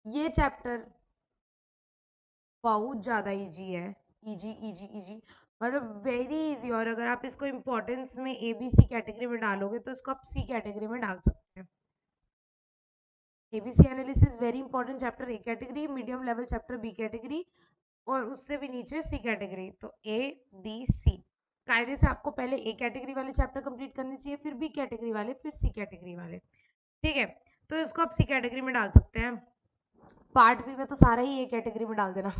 ये चैप्टर बहुत ज्यादा इजी है। इजी इजी इजी, मतलब वेरी इजी। और अगर आप इसको इम्पोर्टेंस में ए बी सी कैटेगरी में डालोगे तो इसको आप सी कैटेगरी में डाल सकते हैं। ABC analysis very important chapter, A category, medium level chapter B category, और उससे भी नीचे सी कैटेगरी। तो ए बी सी कायदे से आपको पहले ए कैटेगरी वाले चैप्टर कंप्लीट करने चाहिए, फिर बी कैटेगरी वाले, फिर सी कैटेगरी वाले। ठीक है, तो इसको आप सी कैटेगरी में डाल सकते हैं। पार्ट बी में तो सारा ही ए कैटेगरी में डाल देना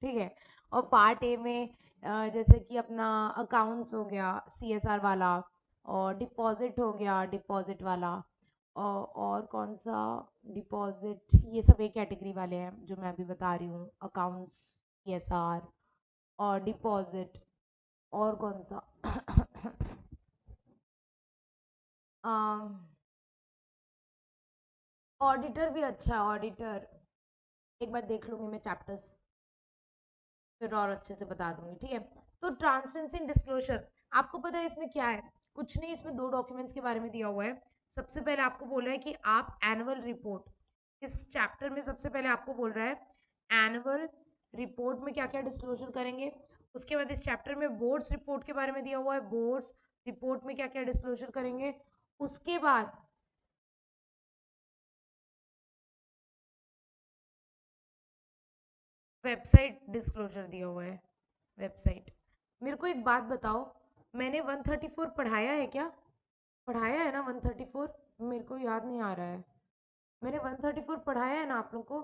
ठीक है। और पार्ट ए में जैसे कि अपना अकाउंट्स हो गया सीएसआर वाला, और डिपॉजिट हो गया डिपॉजिट वाला, और कौन सा डिपॉजिट, ये सब एक कैटेगरी वाले हैं जो मैं अभी बता रही हूँ, अकाउंट्स, सीएसआर और डिपॉजिट। और कौन सा ऑडिटर भी अच्छा है, ऑडिटर एक बार देख लूंगी मैं चैप्टर्स, फिर और अच्छे से बता दूंगी। ठीक है, तो ट्रांसपेरेंसी एंड डिस्क्लोजर, आपको पता है इसमें क्या है? कुछ नहीं, इसमें दो डॉक्यूमेंट्स के बारे में दिया हुआ है। सबसे पहले आपको बोल रहा है कि आप एनुअल रिपोर्ट, इस चैप्टर में सबसे पहले आपको बोल रहा है एनुअल रिपोर्ट में क्या क्या डिस्क्लोजर करेंगे। उसके बाद इस चैप्टर में बोर्ड्स रिपोर्ट के बारे में दिया हुआ है, बोर्ड्स रिपोर्ट में क्या क्या डिस्क्लोजर करेंगे। उसके बाद वेबसाइट डिस्क्लोजर दिया हुआ है, वेबसाइट। मेरे को एक बात बताओ, मैंने 134 पढ़ाया है क्या? पढ़ाया है ना 134? मेरे को याद नहीं आ रहा है। मैंने 134 पढ़ाया है ना आप लोग को?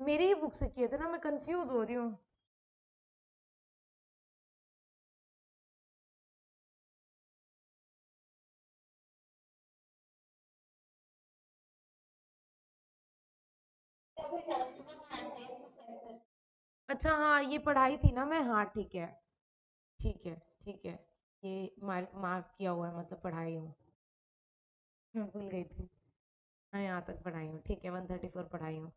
मेरी ही बुक से किए थे ना, मैं कंफ्यूज हो रही हूँ। अच्छा हाँ, ये पढ़ाई थी ना मैं, हाँ ठीक है। ठीक है, ठीक है, ये मार्क मार्क किया हुआ है, मतलब पढ़ाई हूँ। मैं भूल गई थी। हाँ, यहाँ तक पढ़ाई हूँ, ठीक है, 134 पढ़ाई हूँ।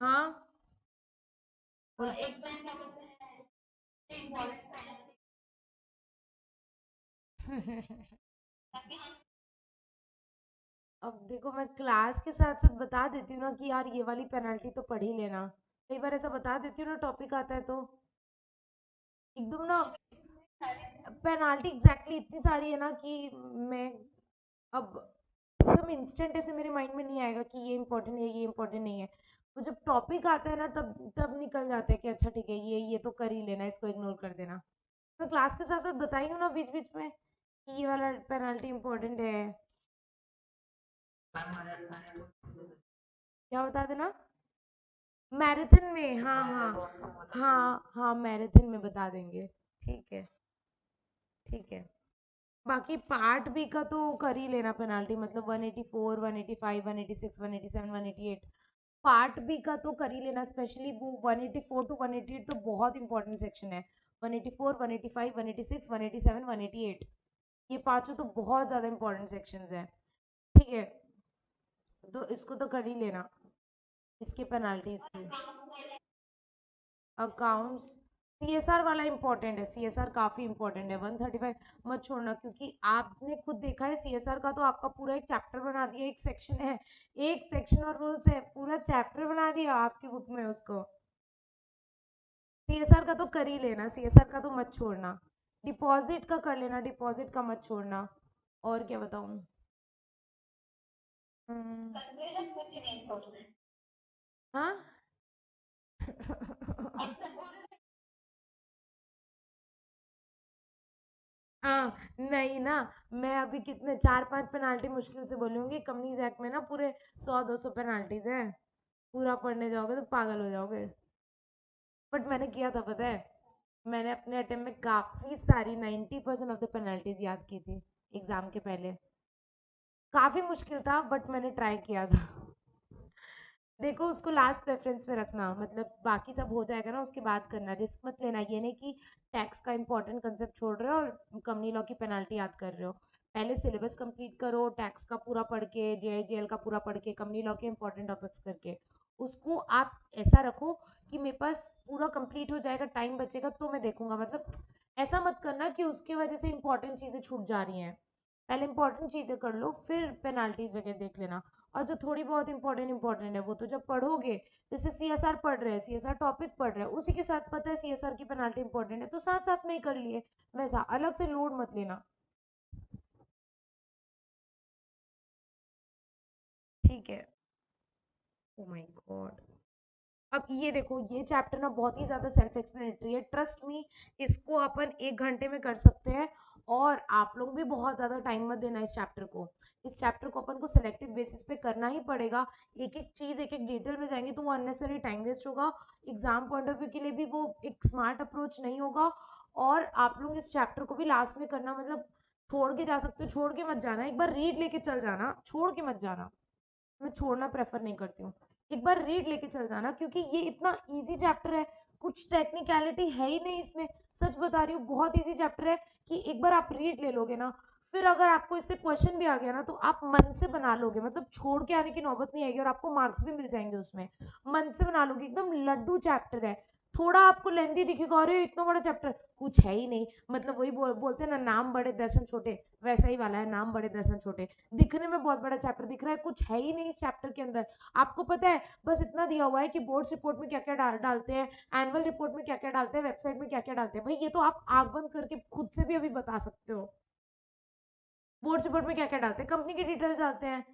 हाँ अब देखो, मैं क्लास के साथ साथ बता देती हूँ ना कि यार ये वाली पेनल्टी तो पढ़ ही लेना। कई बार ऐसा बता देती हूँ ना, टॉपिक आता है तो एकदम ना, पेनाल्टी एग्जैक्टली इतनी सारी है ना कि मैं अब एकदम इंस्टेंट ऐसे मेरे माइंड में नहीं आएगा कि ये इंपॉर्टेंट है ये इंपॉर्टेंट नहीं है। वो जब टॉपिक आता है ना, तब तब निकल जाता है कि अच्छा ठीक है, ये तो कर ही लेना, इसको इग्नोर कर देना। मैं क्लास के साथ साथ बताई हूँ ना बीच बीच में कि ये वाला पेनाल्टी इंपॉर्टेंट है। क्या बता देना? मैराथन में, हाँ हाँ हाँ हाँ, मैराथन में बता देंगे। ठीक है, ठीक है। बाकी पार्ट बी का तो कर ही लेना पेनाल्टी, मतलब 184 185 186 187 188, पार्ट बी का तो कर ही लेना। स्पेशली वो 184 टू 188 तो बहुत इंपॉर्टेंट सेक्शन है। 184 185 186 187 188, ये पांचों तो बहुत ज्यादा इंपॉर्टेंट सेक्शंस हैं। ठीक है, तो इसको तो कर ही लेना, इसकी पेनाल्टीज की। अकाउंट्स, सीएसआर वाला इंपॉर्टेंट है, सीएसआर काफी इंपॉर्टेंट है, 135 मत छोड़ना, क्योंकि आपने खुद देखा है सीएसआर का तो आपका पूरा एक चैप्टर बना दिया, एक सेक्शन है, एक सेक्शन और रूल्स है, पूरा चैप्टर बना दिया आपकी बुक में उसको। सीएसआर का तो कर ही लेना, सीएसआर का तो मत छोड़ना। डिपॉजिट का कर लेना, डिपॉजिट का मत छोड़ना। और क्या बताऊं? हम्म, हाँ हाँ, नहीं ना, मैं अभी कितने 4-5 पेनाल्टी मुश्किल से बोलूंगी। कंपनीज एक्ट में ना पूरे 100-200 पेनाल्टीज हैं, पूरा पढ़ने जाओगे तो पागल हो जाओगे। बट मैंने किया था पता है, मैंने अपने अटेम्प्ट में काफी सारी 90% ऑफ द पेनाल्टीज याद की थी एग्जाम के पहले। काफी मुश्किल था बट मैंने ट्राई किया था। देखो, उसको लास्ट प्रेफरेंस में रखना, मतलब बाकी सब हो जाएगा ना उसके बाद करना, रिस्क मत लेना। ये नहीं कि टैक्स का इंपॉर्टेंट कंसेप्ट छोड़ रहे हो और कंपनी लॉ की पेनाल्टी याद कर रहे हो। पहले सिलेबस कंप्लीट करो, टैक्स का पूरा पढ़ के, जेआईजीएल का पूरा पढ़ के, कंपनी लॉ के इंपॉर्टेंट टॉपिक्स करके, उसको आप ऐसा रखो कि मेरे पास पूरा कंप्लीट हो जाएगा, टाइम बचेगा तो मैं देखूंगा। मतलब ऐसा मत करना कि उसके वजह से इंपॉर्टेंट चीजें छूट जा रही हैं। पहले इंपॉर्टेंट चीजें कर लो, फिर पेनाल्टीज वगैरह देख लेना। और जो थोड़ी बहुत इंपॉर्टेंट है वो तो जब पढ़ोगे, जैसे सीएसआर पढ़ रहे हैं, सीएसआर टॉपिक पढ़ रहे हैं, उसी के साथ पता है सीएसआर की पेनाल्टी इंपॉर्टेंट है तो साथ साथ में ही कर लिए। वैसा अलग से लोड मत लेना, ठीक है। Oh my God. अब ये देखो, ये चैप्टर ना बहुत ही ज्यादा सेल्फ एक्सप्लेनेटरी है, ट्रस्ट मी। इसको अपन 1 घंटे में कर सकते हैं। और आप लोग भी बहुत ज्यादा टाइम मत देना इस चैप्टर को। इस चैप्टर को अपन को सिलेक्टिव बेसिस पे करना ही पड़ेगा। एक एक चीज एक एक डिटेल में जाएंगे तो वो अननेसेसरी टाइम वेस्ट होगा। एग्जाम पॉइंट ऑफ व्यू के लिए भी वो एक स्मार्ट अप्रोच नहीं होगा। और आप लोग इस चैप्टर को भी लास्ट में करना, मतलब छोड़ के जा सकते हो, छोड़ के मत जाना, एक बार रीड लेके चल जाना, छोड़ के मत जाना। मैं छोड़ना प्रेफर नहीं करती हूँ। एक बार रीड लेके चल जाना, क्योंकि ये इतना इजी चैप्टर है, कुछ टेक्निकलिटी है ही नहीं इसमें। सच बता रही हूँ, बहुत इजी चैप्टर है कि एक बार आप रीड ले लोगे ना, फिर अगर आपको इससे क्वेश्चन भी आ गया ना तो आप मन से बना लोगे, मतलब छोड़ के आने की नौबत नहीं आएगी और आपको मार्क्स भी मिल जाएंगे उसमें। मन से बना लोगे, एकदम लड्डू चैप्टर है। थोड़ा आपको लेंदी दिखेगा, अरे इतना बड़ा चैप्टर, कुछ है ही नहीं। मतलब वही बोलते हैं ना, नाम बड़े दर्शन छोटे, वैसा ही वाला है, नाम बड़े दर्शन छोटे। दिखने में बहुत बड़ा चैप्टर दिख रहा है, कुछ है ही नहीं इस चैप्टर के अंदर। आपको पता है बस इतना दिया हुआ है कि बोर्ड रिपोर्ट में क्या क्या डालते हैं, एनुअल रिपोर्ट में क्या क्या डालते हैं, वेबसाइट में क्या क्या डालते हैं। भाई ये तो आप आग बंद करके खुद से भी अभी बता सकते हो। बोर्ड रिपोर्ट में क्या क्या डालते हैं, कंपनी की डिटेल्स डालते हैं,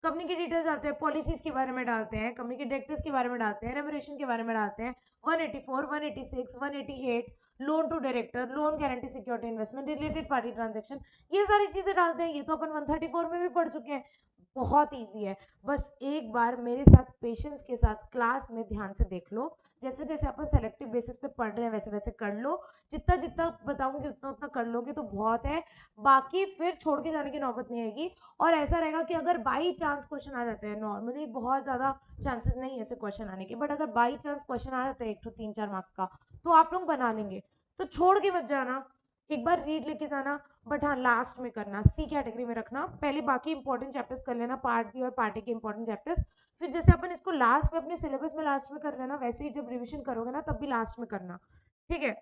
कंपनी की डिटेल्स डालते हैं, पॉलिसीज के बारे में डालते हैं, कंपनी के डायरेक्टर्स के बारे में डालते हैं, रेमुनरेशन के बारे में डालते हैं, 184, 186, 188, loan to director, loan guarantee security investment, related party transaction, ये सारी चीजें डालते हैं। ये तो अपन 134 में भी पढ़ चुके हैं। बहुत ईजी है। बस एक बार मेरे साथ पेशेंस के साथ क्लास में ध्यान से देख लो। जैसे जैसे अपन सेलेक्टिव बेसिस पे पढ़ रहे हैं वैसे वैसे कर लो। जितना जितना बताऊंगी उतना उतना कर लोगे तो बहुत है। बाकी फिर छोड़ के जाने की नौबत नहीं आएगी। और ऐसा रहेगा कि अगर बाई चांस क्वेश्चन आ जाते हैं, नॉर्मली बहुत ज्यादा चांसेस नहीं है ऐसे क्वेश्चन आने के, बट अगर बाई चांस क्वेश्चन आ जाता है एक तो 3-4 मार्क्स का, तो आप लोग बना लेंगे। तो छोड़ के मत जाना, एक बार रीड लेके जाना। बट हाँ, लास्ट में करना, सी कैटेगरी में रखना। पहले बाकी इंपॉर्टेंट चैप्टर्स कर लेना, पार्ट बी और पार्ट ए के इंपॉर्टेंट चैप्टर्स। फिर जैसे अपन इसको लास्ट में अपने सिलेबस में लास्ट में कर रहे हैं ना, वैसे ही जब रिविजन करोगे ना तब भी लास्ट में करना, ठीक है।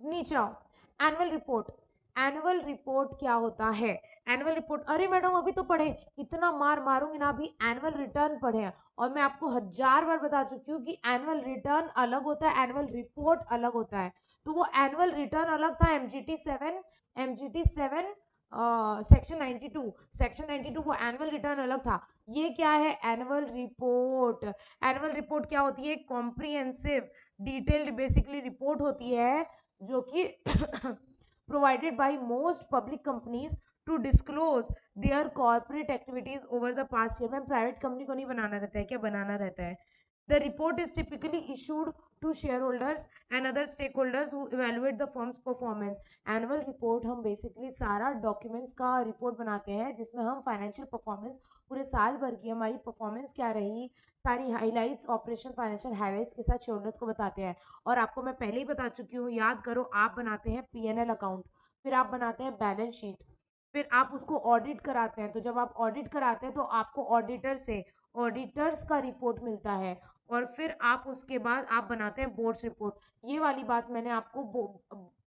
नीचे आओ। Annual report. एनुअल रिपोर्ट क्या होता है? एनुअल रिपोर्ट, अरे मैडम अभी तो पढ़े, इतना मार मारूंगी ना, अभी एनुअल रिटर्न पढ़े हैं। और मैं आपको 1000 बार बता चुकी हूँ कि एनुअल रिटर्न अलग होता है, एनुअल रिपोर्ट अलग होता है। तो वो एनुअल रिटर्न अलग था, एमजीटी 7, एमजीटी 7 सेक्शन 92, सेक्शन 92 वो एनुअल रिटर्न अलग था। ये क्या है? Annual report. एनुअल रिपोर्ट क्या होती है? कॉम्प्रिहेंसिव डिटेल्ड बेसिकली रिपोर्ट होती है, जो कि provided by most public companies to disclose their corporate activities over the past year. में प्राइवेट कंपनी को नहीं बनाना रहता है क्या? बनाना रहता है। The report is typically issued to shareholders and other stakeholders who evaluate the firm's performance. Annual report हम basically सारा documents का report बनाते हैं जिसमें हम financial performance पूरे साल भर की हमारी performance क्या रही, सारी highlights, operation financial highlights के साथ shareholders को बताते हैं। और आपको मैं पहले ही बता चुकी हूँ, याद करो, आप बनाते हैं P&L अकाउंट, फिर आप बनाते हैं बैलेंस शीट, फिर आप उसको ऑडिट कराते हैं। तो जब आप ऑडिट कराते हैं तो आपको ऑडिटर से ऑडिटर्स का रिपोर्ट मिलता है। और फिर आप उसके बाद आप बनाते हैं बोर्ड्स रिपोर्ट। ये वाली बात मैंने आपको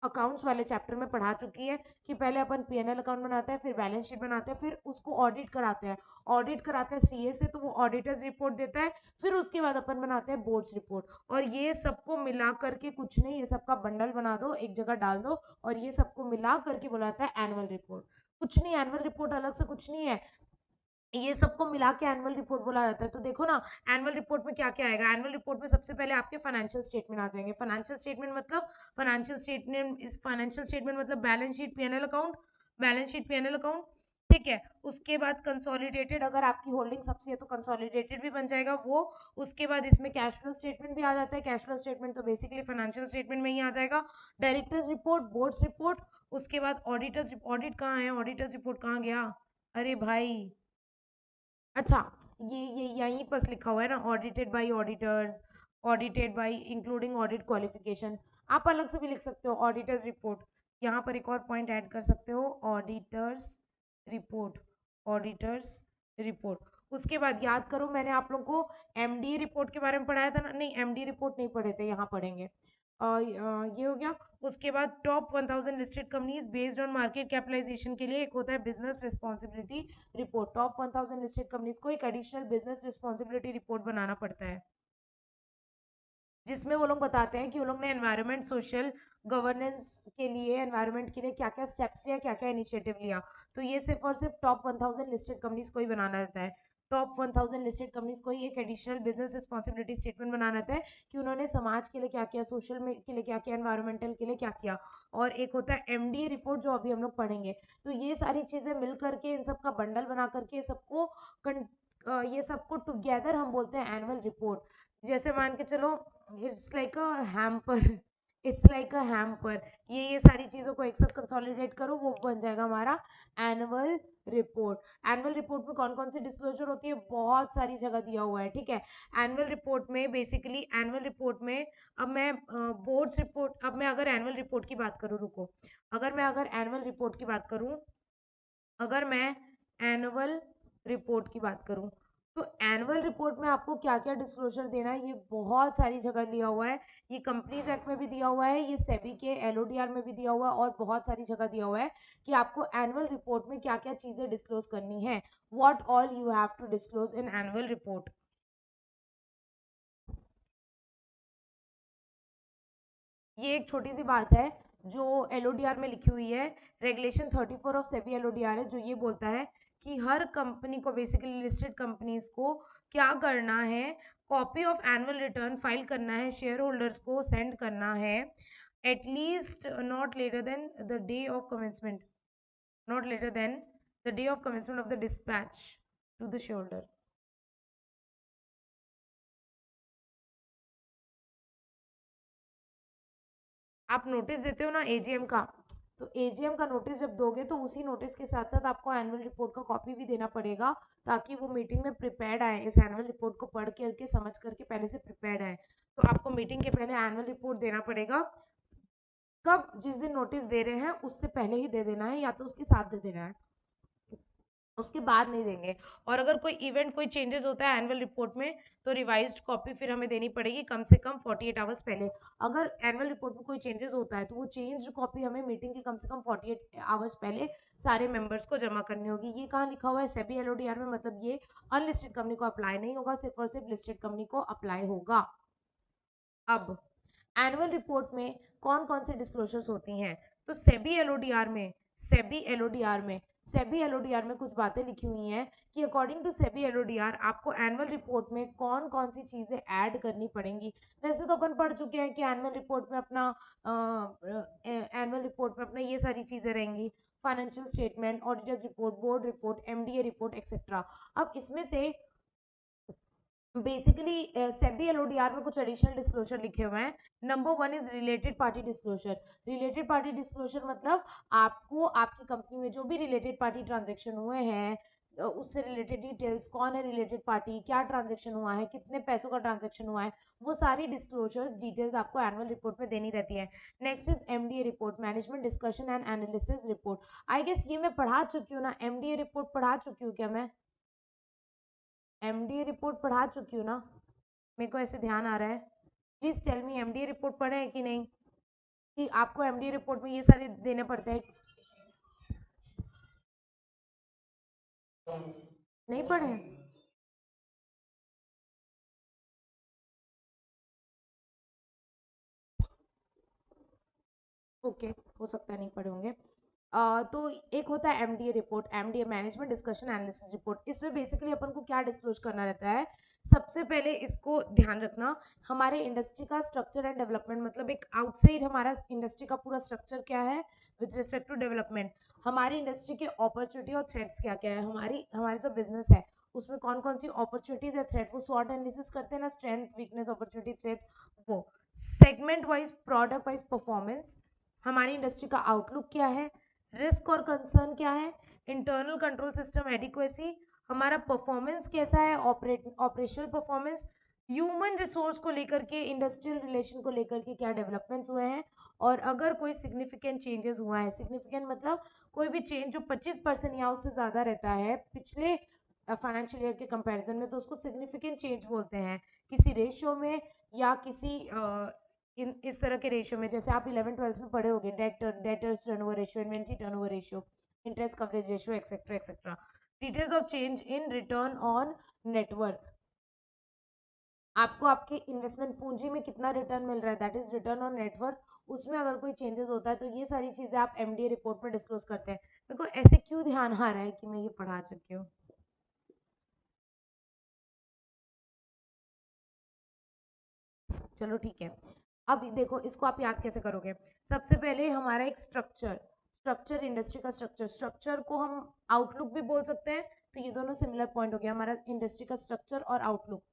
अकाउंट्स वाले चैप्टर में पढ़ा चुकी है कि पहले अपन पीएनएल अकाउंट बनाते हैं, फिर बैलेंस शीट बनाते हैं, फिर उसको ऑडिट कराते हैं। ऑडिट कराते हैं सीए से, तो वो ऑडिटर्स रिपोर्ट देता है। फिर उसके बाद अपन बनाते हैं बोर्ड्स रिपोर्ट। और ये सबको मिला करके कुछ नहीं, ये सबका बंडल बना दो, एक जगह डाल दो, और ये सबको मिला करके बुलाता है एनुअल रिपोर्ट। कुछ नहीं, एनुअल रिपोर्ट अलग से कुछ नहीं है, ये सबको मिला के एनुअल रिपोर्ट बोला जाता है। तो देखो ना, एनुअल रिपोर्ट में क्या क्या आएगा। एनुअल रिपोर्ट में सबसे पहले आपके फाइनेंशियल स्टेटमेंट आ जाएंगे। फाइनेंशियल स्टेटमेंट मतलब balance sheet, PNL account, balance sheet, PNL account, ठीक है। उसके बाद कंसोलिडेटेड, अगर आपकी होल्डिंग सबसे है तो कंसोलिडेटेड भी बन जाएगा वो। उसके बाद इसमें कैश फ्लो स्टेटमेंट भी आ जाता है। कैश फ्लो स्टेटमेंट तो बेसिकली फाइनेंशियल स्टेटमेंट में ही आ जाएगा। डायरेक्टर्स रिपोर्ट, बोर्ड्स रिपोर्ट, उसके बाद ऑडिटर्स, ऑडिट कहाँ है, ऑडिटर्स रिपोर्ट कहाँ गया, अरे भाई, अच्छा, ये यहीं पर लिखा हुआ है ना, audited bye auditors, audited bye including audit qualification. आप अलग से भी लिख सकते हो ऑडिटर्स रिपोर्ट। यहाँ पर एक और पॉइंट ऐड कर सकते हो, ऑडिटर्स रिपोर्ट, ऑडिटर्स रिपोर्ट। उसके बाद याद करो, मैंने आप लोगों को एमडी रिपोर्ट के बारे में पढ़ाया था ना? नहीं, एमडी रिपोर्ट नहीं पढ़े थे, यहाँ पढ़ेंगे। ये हो गया। उसके बाद top 1000 listed companies based on market capitalization के लिए एक होता है business responsibility report. Top 1000 listed companies को एक एडिशनल बिजनेस रिस्पॉन्सिबिलिटी रिपोर्ट बनाना पड़ता है, जिसमें वो लोग बताते हैं कि वो लोग ने एनवायरनमेंट, सोशल, गवर्नेंस के लिए, एनवायरनमेंट के लिए क्या क्या स्टेप्स लिया, क्या क्या इनिशिएटिव लिया। तो ये सिर्फ और सिर्फ टॉप 1000 लिस्टेड कंपनीज को ही बनाना रहता है। टॉप 1000 लिस्टेड कंपनीज को ही एक एडिशनल बिजनेस रिस्पॉन्सिबिलिटी स्टेटमेंट बनाना रहता है कि उन्होंने समाज के लिए क्या किया, सोशल में के लिए क्या किया, एनवायरमेंटल के लिए क्या किया। और एक होता है एमडीए रिपोर्ट, जो अभी हम लोग पढ़ेंगे। तो ये सारी चीजें मिल करके, इन सबका बंडल बना करके ये सबको टुगेदर हम बोलते हैं एनुअल रिपोर्ट। जैसे मान के चलो, it's like a hamper, it's like a hamper. ये सारी चीजों को एक साथ कंसोलिडेट करो, वो बन जाएगा हमारा एनुअल रिपोर्ट। एनुअल रिपोर्ट में कौन कौन सी डिस्क्लोजर होती है? बहुत सारी जगह दिया हुआ है, ठीक है। एनुअल रिपोर्ट में बेसिकली, एनुअल रिपोर्ट में अब मैं बोर्ड्स रिपोर्ट, अब मैं अगर एनुअल रिपोर्ट की बात करूँ, रुको, अगर एनुअल रिपोर्ट की बात करूँ, अगर मैं एनुअल रिपोर्ट की बात करूं, तो एनुअल रिपोर्ट में आपको क्या क्या डिस्क्लोजर देना है, ये बहुत सारी जगह दिया हुआ है। ये कंपनीज एक्ट में भी दिया हुआ है, ये सेबी के एलओडीआर में भी दिया हुआ है, और बहुत सारी जगह दिया हुआ है कि आपको एनुअल रिपोर्ट में क्या क्या चीजें डिस्क्लोज करनी है। What all you have to disclose in annual report. ये एक छोटी सी बात है जो एलओडीआर में लिखी हुई है। रेगुलेशन 34 ऑफ सेबी एलओडीआर है, जो ये बोलता है कि हर कंपनी को, बेसिकली लिस्टेड कंपनीज को क्या करना है, copy of annual return file करना है, शेयर होल्डर्स को सेंड करना है, at least not later than the day of commencement, not later than the day of commencement of the dispatch to the share holder. आप नोटिस देते हो ना AGM का, तो एजीएम का नोटिस जब दोगे तो उसी नोटिस के साथ साथ आपको एनुअल रिपोर्ट का कॉपी भी देना पड़ेगा, ताकि वो मीटिंग में प्रिपेयर्ड आए, इस एनुअल रिपोर्ट को पढ़ करके, समझ करके पहले से प्रिपेयर्ड आए। तो आपको मीटिंग के पहले एनुअल रिपोर्ट देना पड़ेगा। कब? जिस दिन नोटिस दे रहे हैं उससे पहले ही दे देना है, या तो उसके साथ दे देना है, उसके बाद नहीं देंगे। और अगर कोई इवेंट, कोई चेंजेस होता है एनुअल रिपोर्ट में, तो रिवाइज्ड कॉपी फिर हमें देनी पड़ेगी कम से कम 48 आवर्स पहले। अगर एनुअल रिपोर्ट में कोई चेंजेस होता है तो वो चेंज्ड कॉपी हमें मीटिंग के कम से कम 48 आवर्स पहले सारे मेंबर्स को जमा करनी होगी। ये कहाँ लिखा हुआ है? सेबी एलओडीआर में। मतलब ये अनलिस्टेड कंपनी को अप्लाई नहीं होगा, सिर्फ और सिर्फ लिस्टेड कंपनी को अप्लाई होगा। अब एनुअल रिपोर्ट में कौन कौन सी डिस्क्लोजर्स होती हैं? तो सेबी एलओडीआर में, सेबी एलओडीआर में सेबी एलओडीआर में कुछ बातें लिखी हुई हैं कि अकॉर्डिंग टू सेबी एलओडीआर आपको एनुअल रिपोर्ट में कौन कौन सी चीजें ऐड करनी पड़ेंगी। वैसे तो अपन पढ़ चुके हैं कि एनुअल रिपोर्ट में अपना ये सारी चीजें रहेंगी, financial statement, auditors report, board report, MDA report etcetera. अब इसमें से बेसिकली सेबी एलओडीआर में कुछ एडिशनल डिस्क्लोजर लिखे हुए हैं। Number 1 is related party disclosure. Related party disclosure मतलब आपको आपकी कंपनी में जो भी रिलेटेड पार्टी ट्रांजेक्शन हुए हैं, उससे रिलेटेड डिटेल्स, कौन है रिलेटेड पार्टी, क्या ट्रांजेक्शन हुआ है, कितने पैसों का ट्रांजेक्शन हुआ है, वो सारी डिस्क्लोजर्स डिटेल्स आपको एनुअल रिपोर्ट में देनी रहती है। Next is MDA report, management discussion and analysis report. I guess ये मैं पढ़ा चुकी हूँ ना, एमडीए रिपोर्ट पढ़ा चुकी हूँ क्या मैं? एमडीए रिपोर्ट पढ़ा चुकी हूँ ना? मेरे को ऐसे ध्यान आ रहा है। Please tell me, MDA report पढ़े हैं कि नहीं? कि आपको एमडीए रिपोर्ट में ये सारे देने पड़ते हैं? नहीं पढ़े हैं? ओके, हो सकता है नहीं पढ़े होंगे। तो एक होता है MDA report, MDA management discussion analysis report. इसमें बेसिकली अपन को क्या डिस्क्लोज करना रहता है? सबसे पहले इसको ध्यान रखना, हमारे इंडस्ट्री का स्ट्रक्चर एंड डेवलपमेंट, मतलब एक आउटसाइड हमारा इंडस्ट्री का पूरा स्ट्रक्चर क्या है विद रिस्पेक्ट टू डेवलपमेंट। हमारी इंडस्ट्री के अपॉर्चुनिटी और थ्रेट्स क्या क्या है, हमारी जो बिजनेस है उसमें कौन कौन सी अपॉर्चुनिटीज है, थ्रेट, वो स्वॉट एनालिसिस करते हैं ना, स्ट्रेंथ, वीकनेस, अपॉर्चुनिटी, थ्रेट। वो segment wise, product wise performance, हमारी इंडस्ट्री का आउटलुक क्या है, रिस्क और कंसर्न क्या है, इंटरनल कंट्रोल सिस्टम एडिक्वेसी, हमारा परफॉर्मेंस कैसा है, ऑपरेशनल परफॉर्मेंस, ह्यूमन रिसोर्स को लेकर के, इंडस्ट्रियल रिलेशन को लेकर के क्या डेवलपमेंट्स हुए हैं, और अगर कोई सिग्निफिकेंट चेंजेस हुआ है, सिग्निफिकेंट मतलब कोई भी चेंज जो 25% या उससे ज्यादा रहता है पिछले फाइनेंशियल ईयर के कंपैरिजन में, तो उसको सिग्निफिकेंट चेंज बोलते हैं किसी रेशियो में या किसी इस तरह के रेशियो में। जैसे आप 11th-12th में पढ़े होंगे, debtors turnover ratio, inventory turnover ratio, interest coverage ratio, etcetera etcetera. Details of change in return on net worth, आपको आपके इन्वेस्टमेंट पूंजी में कितना रिटर्न मिल रहा है, that is return on net worth. उसमें अगर कोई चेंजेस होता है तो ये सारी चीजें आप एमडीए रिपोर्ट में डिस्क्लोज करते हैं। मेरे को ऐसे क्यों ध्यान आ रहा है कि मैं ये पढ़ा चुकी हूँ। चलो ठीक है, अब देखो इसको आप याद कैसे करोगे। सबसे पहले हमारा एक स्ट्रक्चर इंडस्ट्री का स्ट्रक्चर को हम आउटलुक भी बोल सकते हैं। तो ये दोनों सिमिलर पॉइंट हो गया हमारा, इंडस्ट्री का स्ट्रक्चर और आउटलुक।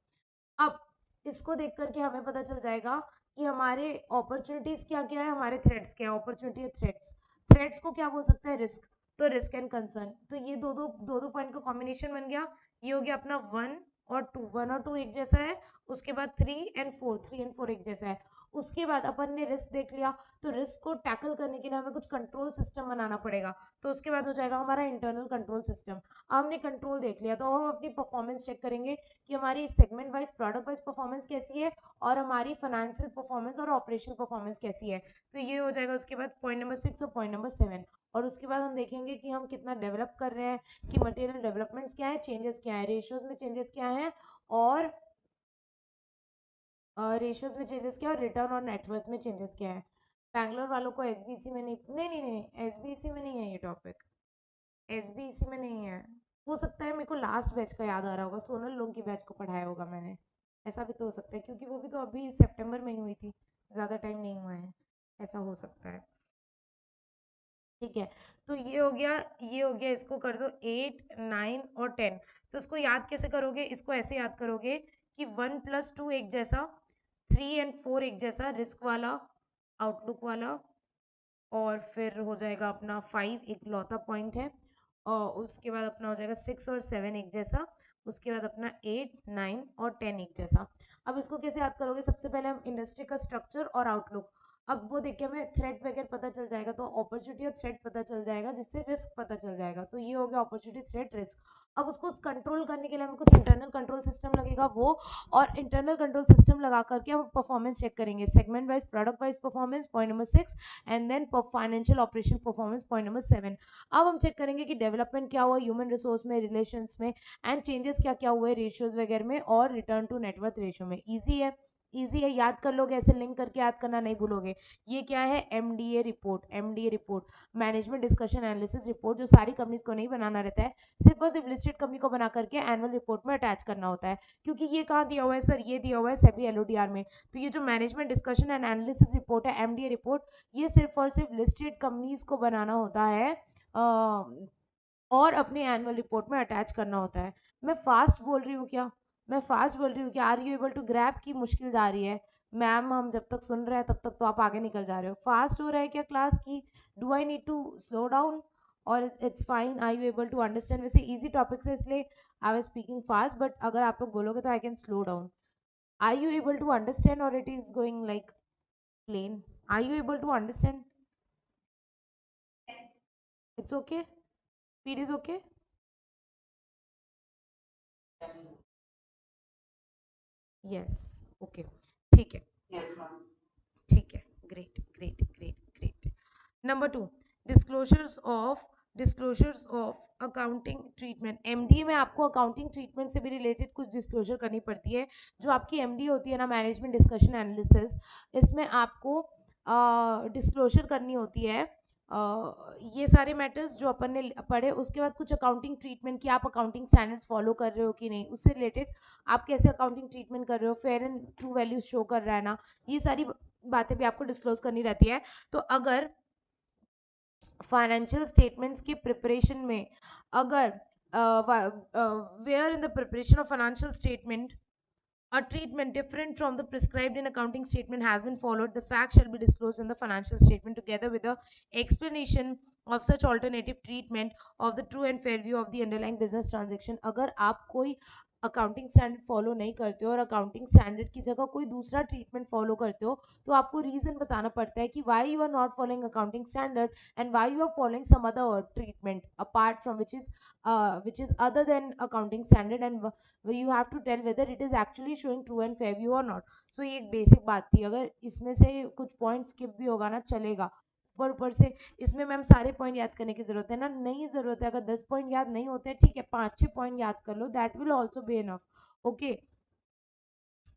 अब इसको देख करके हमें पता चल जाएगा कि हमारे अपॉर्चुनिटीज क्या क्या है, हमारे थ्रेट्स क्या है। अपॉर्चुनिटी थ्रेट्स, थ्रेट्स को क्या बोल सकते हैं, रिस्क। तो रिस्क एंड कंसर्न, तो ये दो दो पॉइंट का कॉम्बिनेशन बन गया। ये हो गया अपना 1 और 2 एक जैसा है। उसके बाद 3 और 4 एक जैसा है। उसके बाद अपन ने रिस्क देख लिया, तो रिस्क को टैकल करने के लिए हमें कुछ कंट्रोल सिस्टम बनाना पड़ेगा। तो उसके बाद हो जाएगा हमारा इंटरनल कंट्रोल सिस्टम। हमने कंट्रोल देख लिया, तो हम अपनी परफॉर्मेंस चेक करेंगे कि हमारी segment wise, product wise performance कैसी है, और हमारी फाइनेंशियल परफॉर्मेंस और ऑपरेशनल परफॉर्मेंस कैसी है। तो ये हो जाएगा उसके बाद पॉइंट नंबर 6 और पॉइंट नंबर 7। और उसके बाद हम देखेंगे कि हम कितना डेवलप कर रहे हैं, कि मटेरियल डेवलपमेंट्स क्या है, चेंजेस क्या है, रेशियोज में चेंजेस क्या है, और रेशियोज में चेंजेस क्या है, और रिटर्न और नेटवर्थ में चेंजेस क्या है। बैंगलोर वालों को एसबीसी में नहीं, एसबीसी में नहीं है ये टॉपिक, एसबीसी में नहीं है। हो सकता है मेरे को लास्ट बैच का याद आ रहा होगा, सोनल लोग की बैच को पढ़ाया होगा मैंने। ऐसा भी तो हो सकता है, क्योंकि वो भी तो अभी सितंबर में ही हुई थी, ज़्यादा टाइम नहीं हुआ है। ऐसा हो सकता है। ठीक है, तो ये हो गया, ये हो गया। इसको कर दो 8, 9 और 10। तो इसको याद कैसे करोगे, इसको ऐसे याद करोगे कि 1+2 एक जैसा, 3 और 4 एक जैसा, रिस्क वाला, आउटलुक वाला, और फिर हो जाएगा अपना 5 एक लौता पॉइंट है, और उसके बाद अपना हो जाएगा 6 और 7 एक जैसा। उसके बाद अपना 8, 9 और 10 एक जैसा। अब इसको कैसे याद करोगे, सबसे पहले हम इंडस्ट्री का स्ट्रक्चर और आउटलुक। अब वो देख के हमें थ्रेट वगैरह पता चल जाएगा, तो अपॉर्चुनिटी और थ्रेट पता चल जाएगा, जिससे रिस्क पता चल जाएगा। तो ये हो गया अपॉर्चुनिटी, थ्रेट, रिस्क। अब उसको कंट्रोल करने के लिए हमें कुछ इंटरनल कंट्रोल सिस्टम लगेगा, वो। और इंटरनल कंट्रोल सिस्टम लगा करके हम परफॉर्मेंस चेक करेंगे, segment wise, product wise performance, point number 6। And then financial operation performance, point number 7। अब हम चेक करेंगे कि डेवलपमेंट क्या हुआ ह्यूमन रिसोर्स में, रिलेशंस में, एंड चेंजेस क्या क्या हुए रेशियोज वगैरह में, और रिटर्न टू नेटवर्थ रेशियो में। इजी है, इजी है, याद कर लोगे, ऐसे लिंक करके याद करना नहीं भूलोगे। ये क्या है, MDA report, MDA report, management discussion analysis report, जो सारी कंपनीज को नहीं बनाना रहता है, सिर्फ और सिर्फ लिस्टेड कंपनी को बना करके एनुअल रिपोर्ट में अटैच करना होता है। क्योंकि ये कहाँ दिया हुआ है सर, ये दिया हुआ है सेबी एलओडीआर में। तो ये जो management discussion and analysis report है, एमडीए रिपोर्ट, ये सिर्फ और सिर्फ लिस्टेड कंपनीज को बनाना होता है, और अपने एनुअल रिपोर्ट में अटैच करना होता है। मैं फास्ट बोल रही हूँ क्या, मैं फास्ट बोल रही हूँ क्या, are you able to grab की मुश्किल जा रही है। मैम हम जब तक सुन रहे हैं तब तक तो आप आगे निकल जा रहे हो। फास्ट हो रहा है क्या क्लास की, do I need to slow down, और it's fine, are you able to understand. वैसे इजी टॉपिक्स है इसलिए I was speaking fast, but अगर आप लोग बोलोगे तो I can slow down. Are you able to understand, और it is going like plain, are you able to understand? It's okay, speed is okay. Yes, okay, ठीक है, ठीक है, great great great great. Number 2, disclosures of accounting treatment. MDA में आपको accounting treatment से भी related कुछ डिस्क्लोजर करनी पड़ती है। जो आपकी एमडी होती है ना, मैनेजमेंट डिस्कशन एनालिसिस, इसमें आपको डिस्क्लोजर करनी होती है। ये सारे मैटर्स जो अपन ने पढ़े, उसके बाद कुछ अकाउंटिंग ट्रीटमेंट की, आप अकाउंटिंग स्टैंडर्ड्स फॉलो कर रहे हो कि नहीं, उससे रिलेटेड आप कैसे अकाउंटिंग ट्रीटमेंट कर रहे हो, fair and true values show कर रहा है ना, ये सारी बातें भी आपको डिस्क्लोज करनी रहती है। तो अगर फाइनेंशियल स्टेटमेंट्स की प्रिपरेशन में, अगर where in the preparation of financial statement a treatment different from the prescribed in accounting statement has been followed, the fact shall be disclosed in the financial statement together with the explanation of such alternative treatment of the true and fair view of the underlying business transaction. अगर आप कोई accounting standard follow नहीं करते हो और accounting standard की जगह कोई दूसरा ट्रीटमेंट फॉलो करते हो, तो आपको रीजन बताना पड़ता है कि why you are not following accounting standard and why you are following some other treatment apart from which is other than accounting standard, and you have to tell whether it is actually showing true and fair view or not. So ये एक basic बात थी, अगर इसमें से कुछ point skip भी होगा ना चलेगा, पर ऊपर से इसमें मैम सारे पॉइंट याद करने की जरूरत है ना, नहीं जरूरत है, अगर 10 पॉइंट याद नहीं होते हैं ठीक है, 5-6 पॉइंट याद कर लो, that will also be enough. Okay,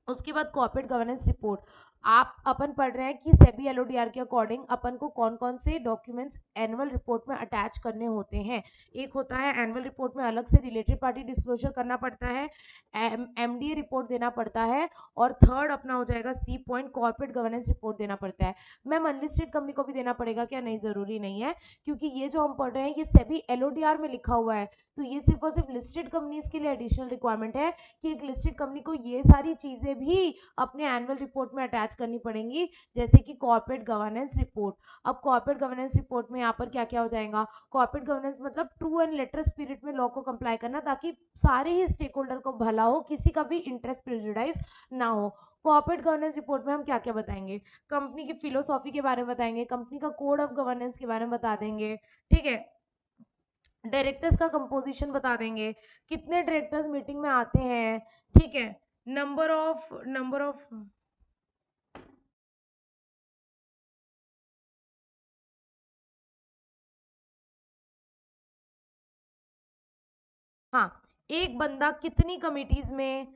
उसके बाद कॉर्पोरेट गवर्नेंस रिपोर्ट, आप अपन पढ़ रहे हैं कि सेबी एलओडीआर के अकॉर्डिंग अपन को कौन कौन से डॉक्यूमेंट्स एनुअल रिपोर्ट में अटैच करने होते हैं। एक होता है एनुअल रिपोर्ट में अलग से रिलेटेड पार्टी डिस्क्लोजर करना पड़ता है, एमडीए रिपोर्ट देना पड़ता है, और थर्ड अपना हो जाएगा C point, corporate governance report देना पड़ता है। मैम अनलिस्टेड कंपनी को भी देना पड़ेगा क्या? नहीं, जरूरी नहीं है, क्योंकि ये जो हम पढ़ रहे हैं ये सेबी एलओडीआर में लिखा हुआ है, तो ये सिर्फ और सिर्फ लिस्टेड कंपनीज के लिए एडिशनल रिक्वायरमेंट है कि एक लिस्टेड कंपनी को ये सारी चीजें भी अपने एनुअल रिपोर्ट में अटैच करनी पड़ेंगी, जैसे कि कॉर्पोरेट गवर्नेंस रिपोर्ट। अब कॉर्पोरेट गवर्नेंस रिपोर्ट में यहाँ पर क्या क्या हो जाएगा, कॉर्पोरेट गवर्नेंस मतलब ट्रू एंड लेटर स्पिरिट में लॉ को कंप्लाई करना, ताकि सारे ही स्टेक होल्डर को भला हो, किसी का भी इंटरेस्ट प्रेजुडाइज ना हो। कॉर्पोरेट गवर्नेंस रिपोर्ट में हम क्या क्या बताएंगे, कंपनी की फिलोसॉफी के बारे में बताएंगे, कंपनी का कोड ऑफ गवर्नेंस के बारे में बता देंगे, ठीक है, डायरेक्टर्स का कंपोजिशन बता देंगे, कितने डायरेक्टर्स मीटिंग में आते हैं, ठीक है, नंबर ऑफ हाँ, एक बंदा कितनी कमिटीज में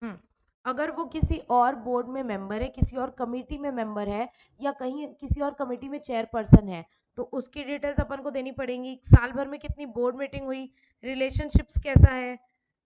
हम्म, अगर वो किसी और बोर्ड में मेंबर है, किसी और कमेटी में मेंबर है, या कहीं किसी और कमेटी में चेयरपर्सन है, तो उसकी डिटेल्स अपन को देनी पड़ेंगी, साल भर में कितनी बोर्ड मीटिंग हुई, रिलेशनशिप्स कैसा है,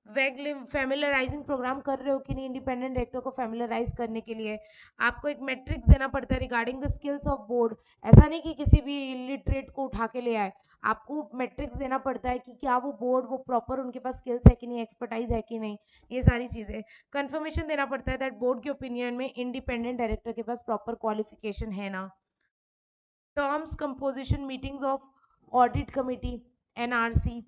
फैमिलराइजिंग प्रोग्राम कर रहे हो कि नहीं, इंडिपेंडेंट डायरेक्टर को फैमिलराइज करने के लिए आपको एक मैट्रिक्स देना पड़ता है regarding the skills of board. ऐसा नहीं कि किसी भी इलिटरेट को उठा के ले आए, आपको मैट्रिक्स देना पड़ता है कि क्या वो बोर्ड वो प्रॉपर उनके पास स्किल्स है कि नहीं, एक्सपर्टाइज है कि नहीं, ये सारी चीजें। कंफर्मेशन देना पड़ता है दैट बोर्ड के ओपिनियन में इंडिपेंडेंट डायरेक्टर के पास प्रॉपर क्वालिफिकेशन है ना। Terms composition meetings of audit committee, NRC,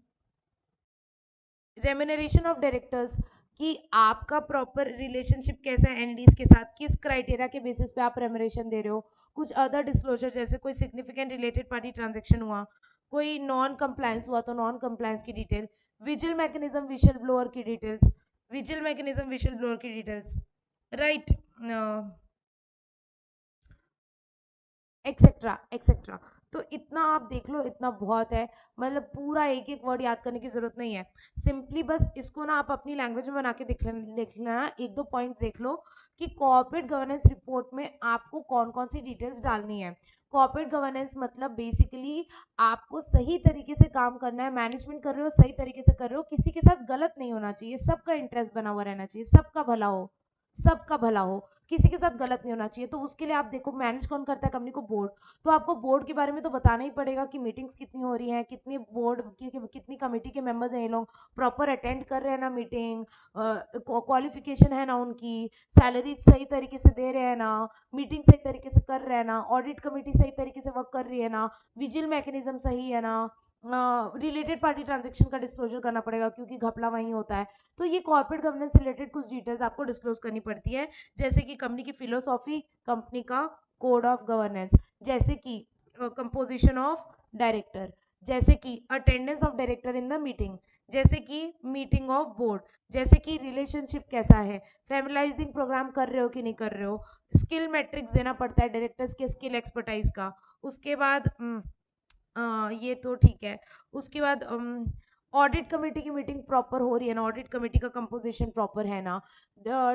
remuneration of directors, कि आपका प्रॉपर रिलेशनशिप कैसा है एनडीज के साथ, किस क्राइटेरिया के बेसिस पे आप रेम्यूनरेशन दे रहे हो, कुछ अदर डिस्क्लोजर जैसे कोई सिग्निफिकेंट रिलेटेड पार्टी ट्रांजेक्शन हुआ, कोई नॉन कंप्लायंस हुआ तो नॉन कंप्लायंस की detail, vigil mechanism whistle blower की details, vigil mechanism whistle blower की डिटेल्स, राइट, एक्सेट्रा एक्सेट्रा। तो इतना आप देख लो, इतना बहुत है, मतलब पूरा एक एक वर्ड याद करने की जरूरत नहीं है, सिंपली बस इसको ना आप अपनी लैंग्वेज में बना के देख लेना, एक दो पॉइंट्स देख लो कि कॉर्पोरेट गवर्नेंस रिपोर्ट में आपको कौन कौन सी डिटेल्स डालनी है। कॉर्पोरेट गवर्नेंस मतलब बेसिकली आपको सही तरीके से काम करना है, मैनेजमेंट कर रहे हो सही तरीके से कर रहे हो, किसी के साथ गलत नहीं होना चाहिए, सबका इंटरेस्ट बना हुआ रहना चाहिए, सबका भला हो, सबका भला हो, किसी के साथ गलत नहीं होना चाहिए। तो उसके लिए आप देखो मैनेज कौन करता है कंपनी को, बोर्ड, तो आपको बोर्ड के बारे में तो बताना ही पड़ेगा कि मीटिंग्स कितनी हो रही हैं, कितनी बोर्ड की कितनी कमेटी के मेंबर्स हैं, ये लोग प्रॉपर अटेंड कर रहे हैं ना मीटिंग, क्वालिफिकेशन है ना उनकी, सैलरी सही तरीके से दे रहे हैं ना, मीटिंग सही तरीके से कर रहे हैं ना, ऑडिट कमेटी सही तरीके से वर्क कर रही है ना, विजिल मैकेनिज्म सही है ना, रिलेटेड पार्टी ट्रांजेक्शन का डिस्क्लोजर करना पड़ेगा क्योंकि घपला वहीं होता है। तो ये कॉर्पोरेट गवर्नेंस रिलेटेड कुछ डिटेल्स आपको डिस्क्लोज करनी पड़ती है, जैसे कि कंपनी की फिलोसॉफी, कंपनी का कोड ऑफ गवर्नेंस, जैसे कि कंपोजिशन ऑफ डायरेक्टर, जैसे कि attendance of director in the meeting, जैसे कि मीटिंग ऑफ बोर्ड, जैसे कि रिलेशनशिप कैसा है, फैमिलाइजिंग प्रोग्राम कर रहे हो कि नहीं कर रहे हो, स्किल मैट्रिक्स देना पड़ता है डायरेक्टर्स के स्किल एक्सपर्टाइज का। उसके बाद ये तो ठीक है, उसके बाद ऑडिट कमेटी की मीटिंग प्रॉपर हो रही है ना, ऑडिट कमेटी का कंपोजिशन प्रॉपर है ना,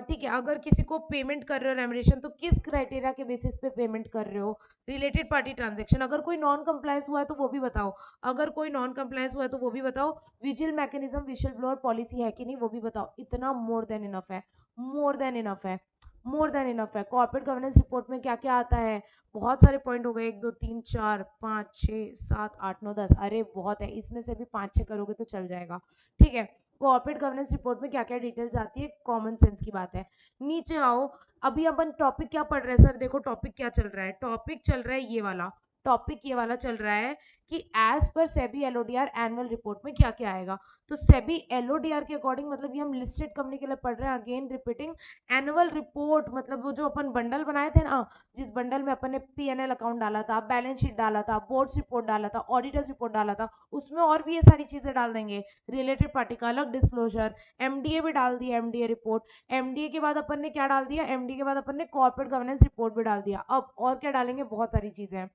ठीक है, अगर किसी को पेमेंट कर रहे हो रेमरेशन तो किस क्राइटेरिया के बेसिस पे पेमेंट कर रहे हो, रिलेटेड पार्टी ट्रांजेक्शन, अगर कोई नॉन कंप्लायंस हुआ है तो वो भी बताओ, अगर कोई नॉन कंप्लायंस हुआ है तो वो भी बताओ, vigil mechanism whistle blower policy है कि नहीं वो भी बताओ, इतना मोर देन इनफ है, मोर देन इनफ है, मोर देन इनफ है। कॉर्पोरेट गवर्नेंस रिपोर्ट में क्या क्या आता है, बहुत सारे पॉइंट हो गए, 1 2 3 4 5 6 7 8 9 10, अरे बहुत है, इसमें से भी 5 6 करोगे तो चल जाएगा, ठीक है। कॉर्पोरेट गवर्नेंस रिपोर्ट में क्या क्या डिटेल्स आती है, कॉमन सेंस की बात है। नीचे आओ, अभी अपन टॉपिक क्या पढ़ रहे हैं सर, देखो टॉपिक क्या चल रहा है, टॉपिक चल रहा है ये वाला, टॉपिक ये वाला चल रहा है कि as per SEBI LODR annual report में क्या क्या आएगा। तो सेबी एलओडीआर के अकॉर्डिंग, मतलब ये हम लिस्टेड कंपनी के लिए पढ़ रहे हैं, अगेन रिपीटिंग, एनुअल रिपोर्ट मतलब वो जो अपन बंडल बनाए थे ना, जिस बंडल में अपन ने पीएनएल अकाउंट डाला था, बैलेंस शीट डाला था, बोर्ड्स रिपोर्ट डाला था, ऑडिटर्स रिपोर्ट डाला था, उसमें और भी ये सारी चीजें डाल देंगे, रिलेटेड पार्टी का अलग डिस्क्लोजर, एमडीए भी डाल दिया, एमडीए रिपोर्ट, एमडीए के बाद अपन ने क्या डाल दिया, एमडीए के बाद अपन ने कॉर्पोरेट गवर्नेंस रिपोर्ट भी डाल दिया। अब और क्या डालेंगे, बहुत सारी चीजें हैं।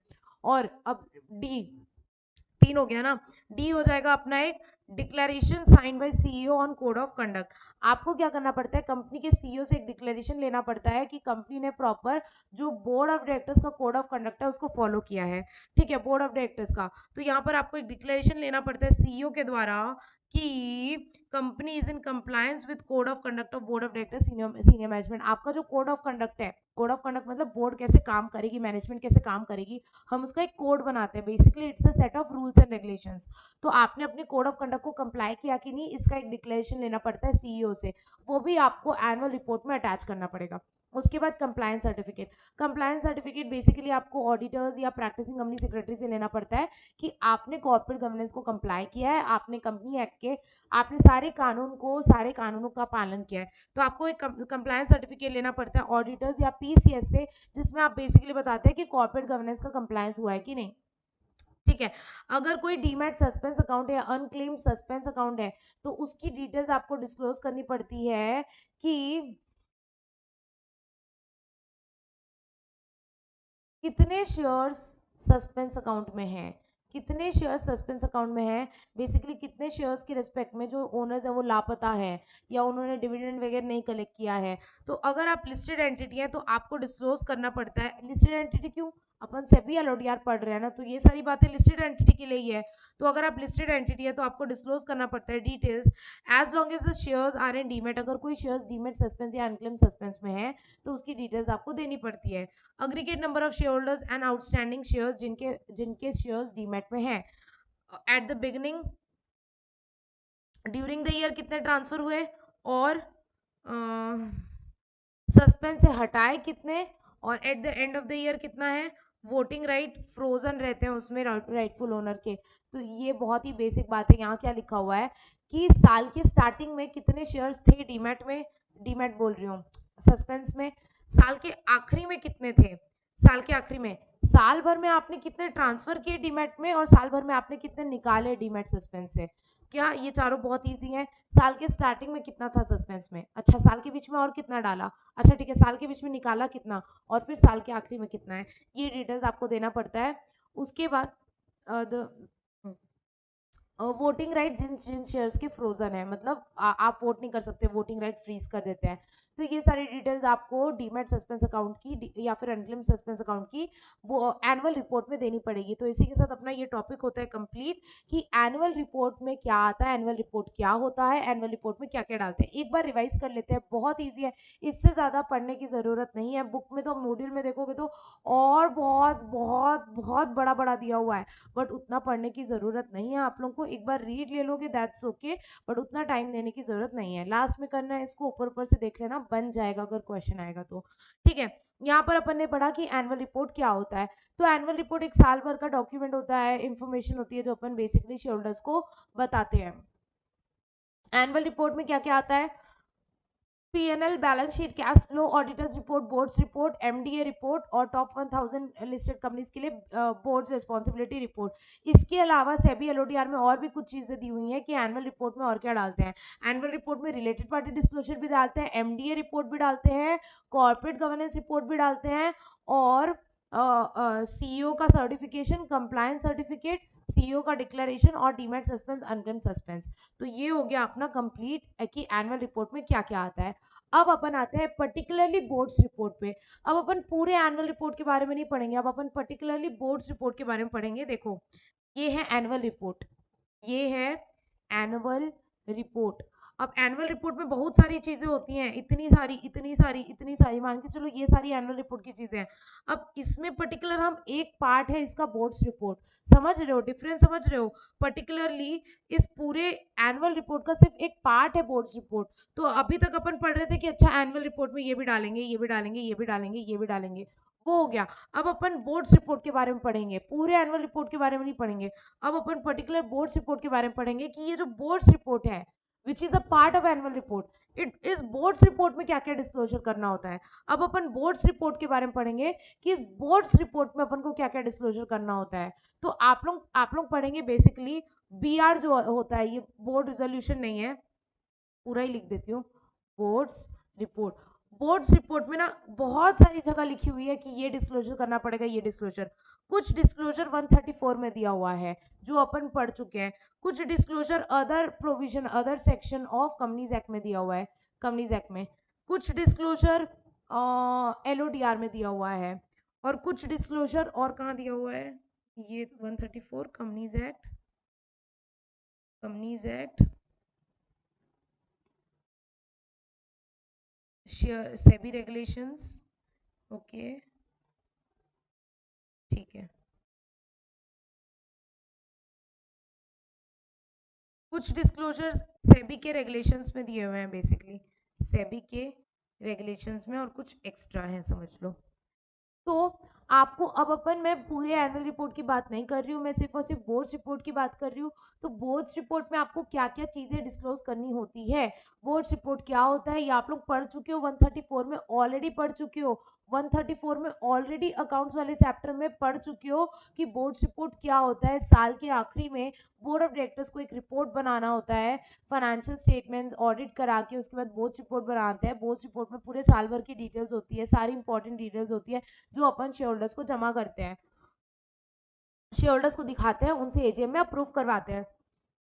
और अब डी, 3 हो गया ना, डी हो जाएगा अपना एक declaration sign by CEO on code of conduct. आपको क्या करना पड़ता है, कंपनी के सीईओ से एक डिक्लेरेशन लेना पड़ता है कि कंपनी ने प्रॉपर जो बोर्ड ऑफ डायरेक्टर्स का कोड ऑफ कंडक्ट है उसको फॉलो किया है। ठीक है, बोर्ड ऑफ डायरेक्टर्स का, तो यहाँ पर आपको एक डिक्लेरेशन लेना पड़ता है सीईओ के द्वारा कि company is in compliance with code of conduct of board of directors senior management. आपका जो कोड ऑफ कंडक्ट है, कोड ऑफ कंडक्ट मतलब बोर्ड कैसे काम करेगी, मैनेजमेंट कैसे काम करेगी, हम उसका एक कोड बनाते हैं, basically it's a set of rules and regulations. तो आपने अपने कोड ऑफ कंडक्ट को कंप्लाई किया कि नहीं, इसका एक डिक्लेरेशन लेना पड़ता है सीईओ से, वो भी आपको एनुअल रिपोर्ट में अटैच करना पड़ेगा। उसके बाद compliance certificate, compliance certificate basically आपको ऑडिटर्स या प्रैक्टिसिंग कंपनी सेक्रेटरी से लेना पड़ता है कि आपने कॉर्पोरेट गवर्नेंस को कंप्लाई किया है, आपने कंपनी एक्ट के, आपने सारे कानूनों का पालन किया है। तो आपको एक कंप्लायंस सर्टिफिकेट लेना पड़ता है ऑडिटर्स या पीसीएस से, जिसमें आप बेसिकली बताते हैं कि कॉर्पोरेट गवर्नेंस का कंप्लायंस हुआ है कि नहीं। ठीक है, अगर कोई डीमैट सस्पेंस अकाउंट है, अनक्लेम्ड सस्पेंस अकाउंट है, तो उसकी डिटेल्स आपको डिस्क्लोज करनी पड़ती है कि कितने शेयर्स सस्पेंस अकाउंट में हैं, कितने शेयर्स सस्पेंस अकाउंट में हैं, बेसिकली कितने शेयर्स के रिस्पेक्ट में जो ओनर्स है वो लापता है या उन्होंने डिविडेंड वगैरह नहीं कलेक्ट किया है। तो अगर आप लिस्टेड एंटिटी है तो आपको डिस्क्लोज करना पड़ता है। लिस्टेड एंटिटी क्यों, अपन सेबी एलओडीआर पढ़ रहे हैं ना, तो ये सारी बातें लिस्टेड एंटिटी के लिए ही है। तो अगर आप लिस्टेड एंटिटी है तो आपको डिस्क्लोज करना पड़ता है details as long as the shares are in demat. अगर कोई शेयर्स डीमेट सस्पेंस या अनक्लेम सस्पेंस में है तो उसकी डिटेल्स आपको देनी पड़ती है। Aggregate number of share holders and outstanding shares जिनके जिनके शेयर्स डीमैट में है at the beginning, during the year कितने ट्रांसफर हुए, और सस्पेंस से हटाए कितने, और at the end of the year कितना है। वोटिंग राइट फ्रोजन रहते हैं उसमें राइटफुल ओनर के। तो ये बहुत ही बेसिक बात है। यहाँ क्या लिखा हुआ है कि साल के स्टार्टिंग में कितने शेयर्स थे डीमैट में, डीमैट बोल रही हूँ सस्पेंस में, साल के आखिरी में कितने थे, साल के आखिरी में, साल भर में आपने कितने ट्रांसफर किए डीमैट में, और साल भर में आपने कितने निकाले डीमैट सस्पेंस से। क्या ये चारों बहुत इजी है। साल के स्टार्टिंग में कितना था सस्पेंस में, अच्छा साल के बीच में और कितना डाला, अच्छा ठीक है साल के बीच में निकाला कितना, और फिर साल के आखिरी में कितना है, ये डिटेल्स आपको देना पड़ता है। उसके बाद वोटिंग राइट जिन जिन शेयर्स के फ्रोजन है, मतलब आप वोट नहीं कर सकते, वोटिंग राइट फ्रीज कर देते हैं। तो ये सारी डिटेल्स आपको डीमैट सस्पेंस अकाउंट की या फिर अनक्लेम्ड सस्पेंस अकाउंट की वो एनुअल रिपोर्ट में देनी पड़ेगी। तो इसी के साथ अपना ये टॉपिक होता है कंप्लीट कि एनुअल रिपोर्ट में क्या आता है, एनुअल रिपोर्ट क्या होता है, एनुअल रिपोर्ट में क्या क्या डालते हैं। एक बार रिवाइज कर लेते हैं, बहुत ईजी है, इससे ज्यादा पढ़ने की जरूरत नहीं है। बुक में तो मॉड्यूल में देखोगे तो और बहुत बहुत बहुत बड़ा बड़ा दिया हुआ है, बट उतना पढ़ने की जरूरत नहीं है। आप लोगों को एक बार रीड ले लोगे दैट्स ओके, बट उतना टाइम देने की जरूरत नहीं है। लास्ट में करना है इसको, ऊपर ऊपर से देख लेना, बन जाएगा अगर क्वेश्चन आएगा तो। ठीक है, यहाँ पर अपन ने पढ़ा कि एनुअल रिपोर्ट क्या होता है। तो एनुअल रिपोर्ट एक साल भर का डॉक्यूमेंट होता है, इंफॉर्मेशन होती है जो अपन बेसिकली शेयर होल्डर्स को बताते हैं। एनुअल रिपोर्ट में क्या क्या आता है, PNL, balance sheet, cash flow, auditors report, boards report, MDA report, और टॉप 1000 लिस्टेड कंपनीज के लिए बोर्ड्स रिस्पॉन्सिबिलिटी रिपोर्ट। इसके अलावा सेबी एलओडीआर में और भी कुछ चीजें दी हुई हैं कि एनुअल रिपोर्ट में और क्या डालते हैं। एनुअल रिपोर्ट में रिलेटेड पार्टी डिस्क्लोजर भी डालते हैं, एमडीए रिपोर्ट भी डालते हैं, कॉर्पोरेट गवर्नेंस रिपोर्ट भी डालते हैं, और सीईओ का सर्टिफिकेशन, कंप्लायंस सर्टिफिकेट, सीईओ का डिक्लेरेशन, और डीमैट सस्पेंस, अनकम सस्पेंस। तो ये हो गया अपना कंप्लीट कि एनुअल रिपोर्ट में क्या क्या आता है। अब अपन आते हैं पर्टिकुलरली बोर्ड्स रिपोर्ट पे। अब अपन पूरे एनुअल रिपोर्ट के बारे में नहीं पढ़ेंगे, अब अपन पर्टिकुलरली बोर्ड्स रिपोर्ट के बारे में पढ़ेंगे। देखो ये है एनुअल रिपोर्ट, ये है एनुअल रिपोर्ट। अब एनुअल रिपोर्ट में बहुत सारी चीजें होती हैं, इतनी सारी मान के चलो ये सारी एनुअल रिपोर्ट की चीजें हैं। अब इसमें पर्टिकुलर हम एक पार्ट है इसका बोर्ड्स रिपोर्ट, समझ रहे हो डिफरेंस, समझ रहे हो? पर्टिकुलरली इस पूरे एनुअल रिपोर्ट का सिर्फ एक पार्ट है बोर्ड्स रिपोर्ट। तो अभी तक अपन पढ़ रहे थे कि अच्छा एनुअल रिपोर्ट में ये भी डालेंगे, ये भी डालेंगे, ये भी डालेंगे, ये भी डालेंगे, वो हो गया। अब अपन बोर्ड्स रिपोर्ट के बारे में पढ़ेंगे, पूरे एनुअल रिपोर्ट के बारे में नहीं पढ़ेंगे। अब अपन पर्टिकुलर बोर्ड्स रिपोर्ट के बारे में पढ़ेंगे कि ये जो बोर्ड्स रिपोर्ट है which is a part of annual report, it इस बोर्ड्स रिपोर्ट में क्या क्या डिस्क्लोजर करना होता है। अब अपन बोर्ड्स रिपोर्ट के बारे में पढ़ेंगे कि इस बोर्ड्स रिपोर्ट में अपन को क्या क्या डिस्क्लोजर करना होता है। तो आप लोग पढ़ेंगे बेसिकली बीआर जो होता है, ये बोर्ड रिजोल्यूशन नहीं है, पूरा ही लिख देती हूँ, बोर्ड्स रिपोर्ट। बोर्ड्स रिपोर्ट में ना बहुत सारी जगह लिखी हुई है कि ये डिस्क्लोजर करना पड़ेगा, ये डिस्क्लोजर। कुछ डिस्क्लोजर 134 में दिया हुआ है जो अपन पढ़ चुके हैं, कुछ disclosure other provision other section of companies act में दिया हुआ है, कंपनीज एक्ट में। कुछ डिस्क्लोजर एलओडीआर में दिया हुआ है, और कुछ डिस्क्लोजर और कहाँ दिया हुआ है, ये 134 companies act SEBI regulations, okay ठीक है। कुछ डिस्क्लोजर्स सेबी के रेगुलेशंस में दिए हुए हैं, बेसिकली सेबी के रेगुलेशंस में, और कुछ एक्स्ट्रा है, समझ लो। तो आपको अब अपन, मैं पूरे एनुअल रिपोर्ट की बात नहीं कर रही हूँ, मैं सिर्फ और सिर्फ बोर्ड्स रिपोर्ट की बात कर रही हूँ। तो बोर्ड्स रिपोर्ट में आपको क्या क्या चीजें डिस्क्लोज करनी होती है, बोर्ड्स रिपोर्ट क्या होता है, ये आप लोग पढ़ चुके हो 134 में, ऑलरेडी पढ़ चुके हो 134 में, ऑलरेडी अकाउंट्स वाले चैप्टर में पढ़ चुके हो कि बोर्ड्स रिपोर्ट क्या होता है। साल के आखिरी में बोर्ड ऑफ डायरेक्टर्स को एक रिपोर्ट बनाना होता है, फाइनेंशियल स्टेटमेंट्स ऑडिट करा के उसके बाद बोर्ड्स रिपोर्ट बनाते हैं। बोर्ड्स रिपोर्ट में पूरे साल भर की डिटेल्स होती है, सारी इंपॉर्टेंट डिटेल्स होती है जो अपन शेयर होल्डर्स को जमा करते हैं, शेयर होल्डर्स को दिखाते हैं, उनसे एजीएम में अप्रूव करवाते हैं।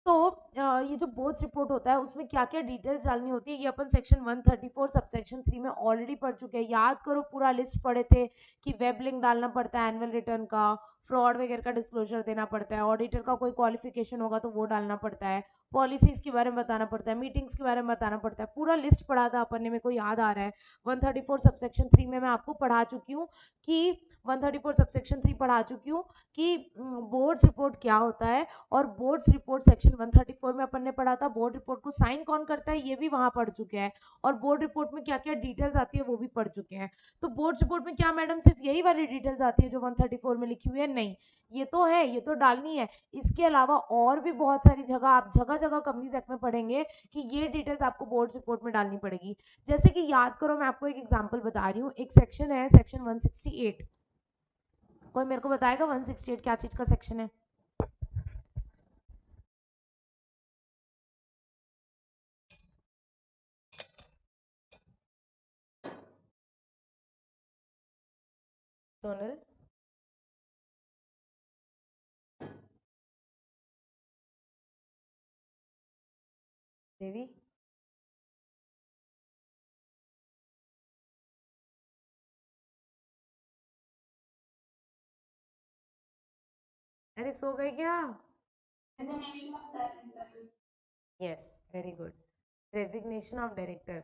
तो ये जो बोर्ड्स रिपोर्ट होता है उसमें क्या क्या डिटेल्स डालनी होती है, ये अपन सेक्शन 134 सबसेक्शन 3 में ऑलरेडी पढ़ चुके हैं। याद करो, पूरा लिस्ट पढ़े थे कि वेब लिंक डालना पड़ता है एनुअल रिटर्न का, फ्रॉड वगैरह का डिस्क्लोजर देना पड़ता है, ऑडिटर का कोई क्वालिफिकेशन होगा तो वो डालना पड़ता है, पॉलिसीज के बारे में बताना पड़ता है, मीटिंग्स के बारे में बताना पड़ता है। पूरा लिस्ट पढ़ा था अपन ने, मेरे को याद आ रहा है। 134 सबसेक्शन 3 में मैं आपको पढ़ा चुकी हूँ कि 134 सबसेक्शन 3 पढ़ा चुकी हूँ कि बोर्ड्स रिपोर्ट क्या होता है। और बोर्ड्स रिपोर्ट सेक्शन 134 में अपन ने पढ़ा था, बोर्ड रिपोर्ट को साइन कौन करता है ये भी वहां पढ़ चुके हैं, और बोर्ड रिपोर्ट में क्या क्या डिटेल्स आती है वो भी पढ़ चुके हैं। तो बोर्ड रिपोर्ट में क्या मैडम सिर्फ यही वाली डिटेल्स आती है जो 134 में लिखी हुई है? नहीं, ये तो है, ये तो डालनी है। इसके अलावा और भी बहुत सारी जगह, आप जगह जगह कंपनीज एक्ट में पढ़ेंगे कि ये डिटेल्स आपको बोर्ड रिपोर्ट में डालनी पड़ेगी। जैसे कि याद करो, मैं आपको एक एग्जांपल बता रही हूँ, एक सेक्शन है सेक्शन 168, कोई मेरे को बताएगा 168 क्या चीज का सेक्शन है? सोनल, देवी, अरे सो गए क्या? Yes, very good, resignation of director.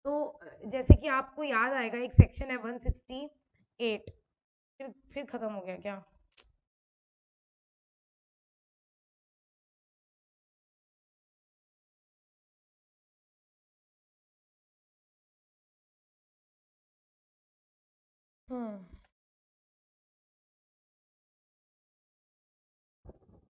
तो जैसे कि आपको याद आएगा, एक सेक्शन है 168, फिर खत्म हो गया क्या? हम्म,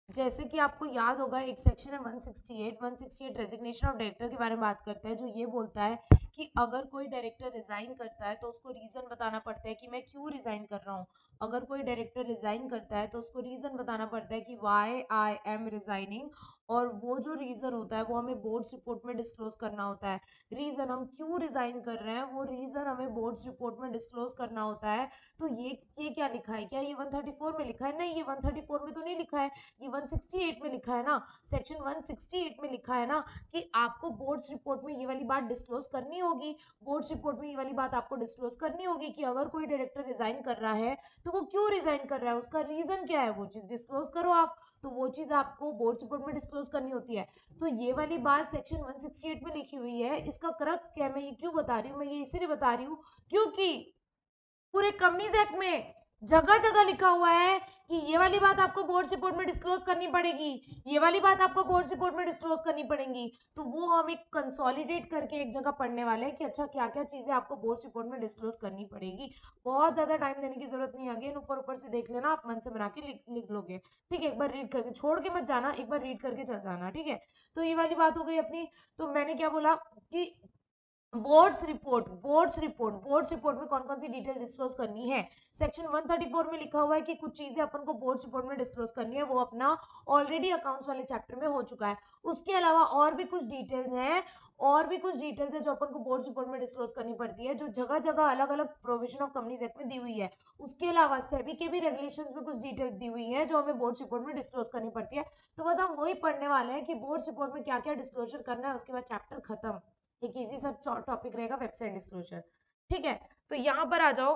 जैसे कि आपको याद होगा, एक सेक्शन है 168 रेजिग्नेशन ऑफ डायरेक्टर के बारे में बात करता है, जो ये बोलता है कि अगर कोई डायरेक्टर रिजाइन करता है तो उसको रीजन बताना पड़ता है कि मैं क्यों रिजाइन कर रहा हूँ। अगर कोई डायरेक्टर रिजाइन करता है तो उसको रीजन बताना पड़ता है कि वाई आई एम रिजाइनिंग, और वो जो रीजन होता है वो हमें बोर्ड रिपोर्ट में डिस्क्लोज करना होता है। रीजन हम क्यों रिजाइन कर रहे हैं वो रीजन हमें बोर्ड रिपोर्ट में डिस्क्लोज करना होता है। तो ये क्या लिखा है, क्या ये 134 में लिखा है? नहीं, ये 134 में तो नहीं लिखा है, ये 168 में लिखा है ना, सेक्शन 168 में लिखा है ना कि आपको बोर्ड्स रिपोर्ट में ये वाली बात डिस्क्लोज करनी होगी। बोर्ड रिपोर्ट में ये वाली बात आपको डिस्क्लोज करनी होगी कि अगर कोई डायरेक्टर रिजाइन कर रहा है तो वो क्यों रिजाइन कर रहा है, उसका रीजन क्या है, वो चीज डिस्क्लोज करो आप। तो वो चीज आपको बोर्ड रिपोर्ट में डिस्क्लोज करनी होती है। तो ये वाली बात सेक्शन 168 में लिखी हुई है। इसका क्रक्स क्या है, मैं ये क्यों बता रही हूँ, मैं ये इसीलिए बता रही हूँ क्योंकि पूरे कंपनीज एक्ट में जगह जगह लिखा हुआ है कि ये वाली बात आपको बोर्ड रिपोर्ट में डिस्क्लोज करनी पड़ेगी, ये वाली बात आपको बोर्ड रिपोर्ट में डिस्क्लोज करनी पड़ेगी। तो वो हम एक कंसोलिडेट करके एक जगह पढ़ने वाले हैं कि अच्छा क्या क्या चीजें आपको बोर्ड रिपोर्ट में डिस्क्लोज करनी पड़ेगी। बहुत ज्यादा टाइम देने की जरूरत नहीं है, अगेन ऊपर ऊपर से देख लेना, आप मन से बना के लिख लोगे। ठीक है, एक बार रीड करके छोड़ के मत जाना, एक बार रीड करके चल जाना। ठीक है, तो ये वाली बात हो गई अपनी। तो मैंने क्या बोला कि बोर्ड्स रिपोर्ट में कौन कौन सी डिटेल डिस्क्लोज करनी है। सेक्शन 134 में लिखा हुआ है कि कुछ चीजें अपन को बोर्ड्स रिपोर्ट में डिस्क्लोज करनी है, वो अपना ऑलरेडी अकाउंट्स वाले चैप्टर में हो चुका है। उसके अलावा और भी कुछ डिटेल्स हैं, जो अपन को बोर्ड्स रिपोर्ट में डिस्क्लोज करनी पड़ती है, जो जगह जगह अलग अलग प्रोविजन ऑफ कंपनीज एक्ट में दी हुई है। उसके अलावा सेबी के भी रेगुलेशंस में कुछ डिटेल्स दी हुई है जो हमें बोर्ड्स रिपोर्ट में डिस्क्लोज करनी पड़ती है। तो बस हम वही पढ़ने वाले हैं कि बोर्ड्स रिपोर्ट में क्या क्या डिस्क्लोजर करना है, उसके बाद चैप्टर खत्म। एक इजी सा टॉपिक रहेगा वेबसाइट डिस्क्लोजर। ठीक है, तो यहां पर आ जाओ।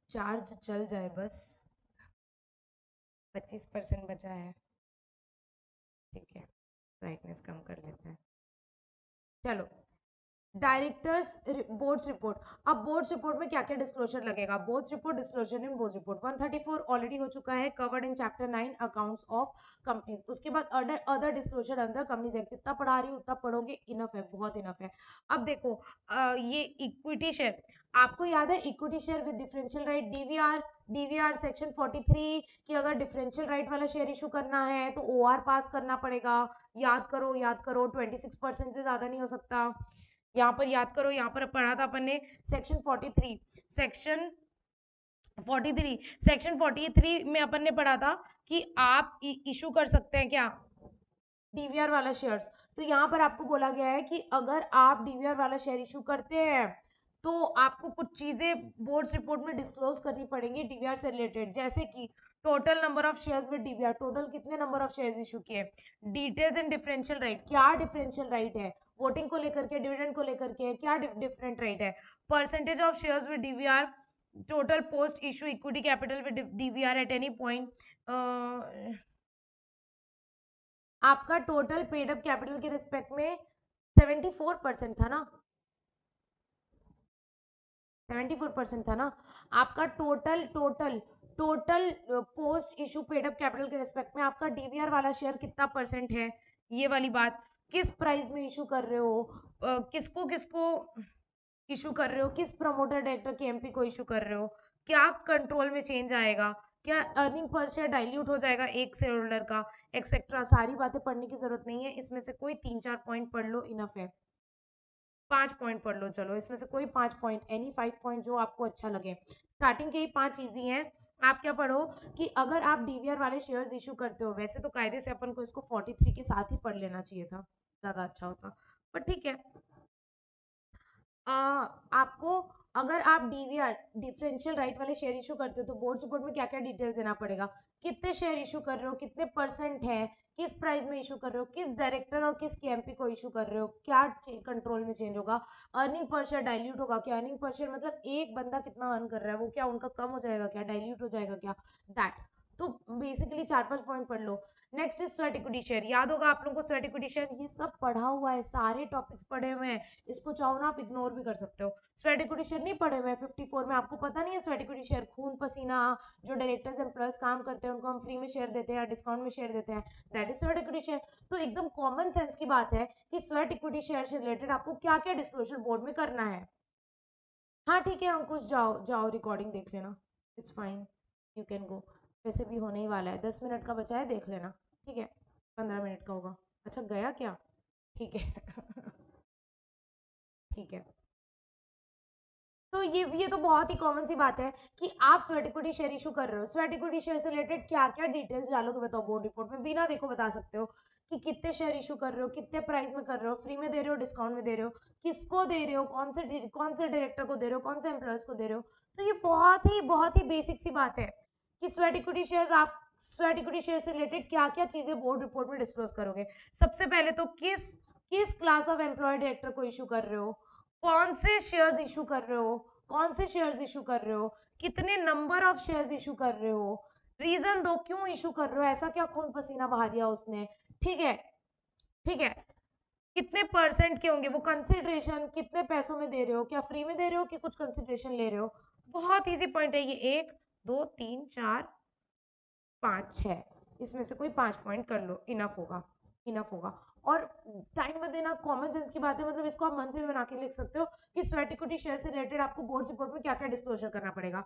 चार्ज चल जाए बस, 25% बचा है। ठीक है, ब्राइटनेस कम कर लेते हैं। चलो, डायरेक्टर्स बोर्ड्स रिपोर्ट। अब बोर्ड्स रिपोर्ट में क्या क्या डिस्क्लोजर लगेगा, बोर्ड्स रिपोर्ट डिस्क्लोजर इन बोर्ड्स रिपोर्ट 134 ऑलरेडी हो चुका है, covered in chapter 9 accounts of companies. उसके बाद अदर डिस्क्लोजर अंदर कंपनीज एक्ट। जितना पढ़ा रही हूँ उतना पढ़ोगे, इनफ है, बहुत इनफ है। अब देखो ये इक्विटी शेयर, आपको याद है equity share with differential right, DVR section 43 कि अगर डिफरेंशियल राइट वाला शेयर इशू करना है तो ओआर पास करना पड़ेगा। याद करो 26% से ज्यादा नहीं हो सकता। यहाँ पर याद करो, यहाँ पर पढ़ा था अपन ने सेक्शन 43, सेक्शन 43 में अपन ने पढ़ा था कि आप इशू कर सकते हैं क्या, डीवीआर वाला शेयर्स। तो यहाँ पर आपको बोला गया है कि अगर आप डीवीआर वाला शेयर इशू करते हैं तो आपको कुछ चीजें बोर्ड रिपोर्ट में डिस्क्लोज करनी पड़ेंगी डीवीआर से रिलेटेड, जैसे कि total number of shares with DVR, total कितने नंबर ऑफ शेयर्स इशू किए, डिटेल्स इन डिफरेंशियल राइट, क्या डिफरेंशियल राइट है, वोटिंग को लेकर के, डिविडेंड को लेकर के, क्या डिफरेंट राइट है, percentage of shares with DVR, total post issue equity capital with DVR at any point, आपका टोटल पेड अप कैपिटल के रिस्पेक्ट में 74% था ना, 74% था ना आपका total post issue paid up capital के रिस्पेक्ट में आपका डीवीआर वाला शेयर कितना परसेंट है, ये वाली बात, किस प्राइस में इशू कर रहे हो, किसको किसको इशू कर रहे हो, किस प्रमोटर डायरेक्टर के एमपी को इशू कर रहे हो, क्या कंट्रोल में चेंज आएगा, क्या अर्निंग पर शेयर डाइल्यूट हो जाएगा एक शेयर होल्डर का, एक्सेट्रा। सारी बातें पढ़ने की जरूरत नहीं है, इसमें से कोई 3-4 पॉइंट पढ़ लो, इनफ है। 5 पॉइंट पढ़ लो, चलो इसमें से कोई 5 पॉइंट, एनी 5 पॉइंट जो आपको अच्छा लगे। स्टार्टिंग के ही 5 इजी हैं। आप क्या पढ़ो कि अगर आप डीवीआर वाले शेयर्स इशू करते हो, वैसे तो कायदे से अपन को इसको 43 के साथ ही पढ़ लेना चाहिए था, ज्यादा अच्छा होता, पर ठीक है। आपको अगर आप डीवीआर डिफरेंशियल राइट वाले शेयर इशू करते हो तो बोर्ड रिपोर्ट में क्या क्या डिटेल्स देना पड़ेगा, कितने शेयर इशू कर रहे हो, कितने परसेंट है, किस प्राइस में इशू कर रहे हो, किस डायरेक्टर और किस केएमपी को इशू कर रहे हो, क्या कंट्रोल में चेंज होगा, अर्निंग पर शेयर डाइल्यूट होगा क्या, अर्निंग पर शेयर मतलब एक बंदा कितना अर्न कर रहा है वो क्या उनका कम हो जाएगा क्या, डाइल्यूट हो जाएगा क्या, दैट। तो बेसिकली 4-5 पॉइंट पढ़ लो। Next is sweat equity share, याद होगा आप लोगों को स्वेट इक्विटी शेयर, ये सब पढ़ा हुआ है, सारे टॉपिक्स पढ़े हुए हैं, इसको चाहो ना आप इग्नोर भी कर सकते हो। स्वेट इक्विटी शेयर नहीं पढ़े हुए हैं 54 में, आपको पता नहीं है स्वेट इक्विटी शेयर, खून पसीना जो डायरेक्टर्स एम्प्लॉयज काम करते हैं उनको हम फ्री में शेयर देते हैं, डिस्काउंट में शेयर देते हैं, that is sweat equity share. तो एकदम कॉमन सेंस की बात है कि स्वेट इक्विटी शेयर से रिलेटेड आपको क्या क्या डिस्क्लोजर बोर्ड में करना है। हाँ ठीक है अंकुश, जाओ जाओ रिकॉर्डिंग देख लेना, it's fine, you can go. वैसे भी होने ही वाला है, 10 मिनट का बचा है, देख लेना। ठीक है, 15 मिनट का होगा। अच्छा गया क्या, ठीक है ठीक है। तो ये तो बहुत ही कॉमन सी बात है कि आप स्वेट इक्विटी शेयर इशू कर रहे हो, स्वेट इक्विटी शेयर से रिलेटेड क्या क्या डिटेल्स डालोगे बताओ बोर्ड रिपोर्ट में, बिना देखो बता सकते हो कि कितने शेयर इशू कर रहे हो, कितने प्राइस में कर रहे हो, फ्री में दे रहे हो, डिस्काउंट में दे रहे हो, किसको दे रहे हो, कौन से डायरेक्टर को दे रहे हो, कौन से एम्प्लॉयज को दे रहे हो, तो ये बहुत ही बेसिक सी बात है कि स्वेट इक्विटी शेयर्स, आप स्वेट इक्विटी शेयर से रिलेटेड क्या क्या चीजें बोर्ड रिपोर्ट में डिस्क्लोज करोगे। सबसे पहले तो किस क्लास ऑफ एम्प्लॉय डायरेक्टर को इशू कर रहे हो, कौन से शेयर्स इशू कर रहे हो, कौन से शेयर्स इशू कर रहे हो, कितने नंबर ऑफ शेयर्स इशू कर रहे हो, रीजन दो क्यों इशू कर रहे हो, ऐसा क्या खून पसीना बहा दिया उसने। ठीक है, ठीक है, कितने परसेंट के होंगे वो, कंसिडरेशन कितने पैसों में दे रहे हो, क्या फ्री में दे रहे हो कि कुछ कंसिडरेशन ले रहे हो। बहुत इजी पॉइंट है ये, 1 2 3 4 5 6, इसमें से कोई 5 पॉइंट कर लो, इनफ होगा, इनफ होगा। और टाइम मत देना, कॉमन सेंस की बात है, मतलब इसको आप मन से भी बना के लिख सकते हो कि स्वेट इक्विटी शेयर से रिलेटेड आपको बोर्ड रिपोर्ट में क्या क्या डिस्क्लोजर करना पड़ेगा,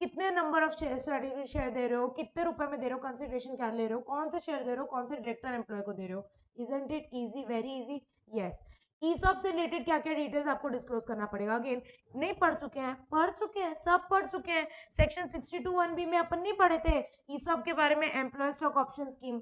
कितने number of share sweat equity share दे रहे हो, कितने रुपए में दे रहे हो, कंसिडरेशन क्या ले रहे हो, कौन से शेयर दे रहे हो, कौन से डायरेक्टर एम्प्लॉय को दे रहे हो। Isn't it easy, very easy. Yes, ESOP से रिलेटेड क्या क्या डिटेल्स आपको डिस्क्लोज करना पड़ेगा। अगेन, नहीं पढ़ चुके हैं, पढ़ चुके हैं, सब पढ़ चुके हैं। सेक्शन 62(1)(b में अपन नहीं पढ़े थे ईसॉप के बारे में, एम्प्लॉय स्टॉक ऑप्शन स्कीम,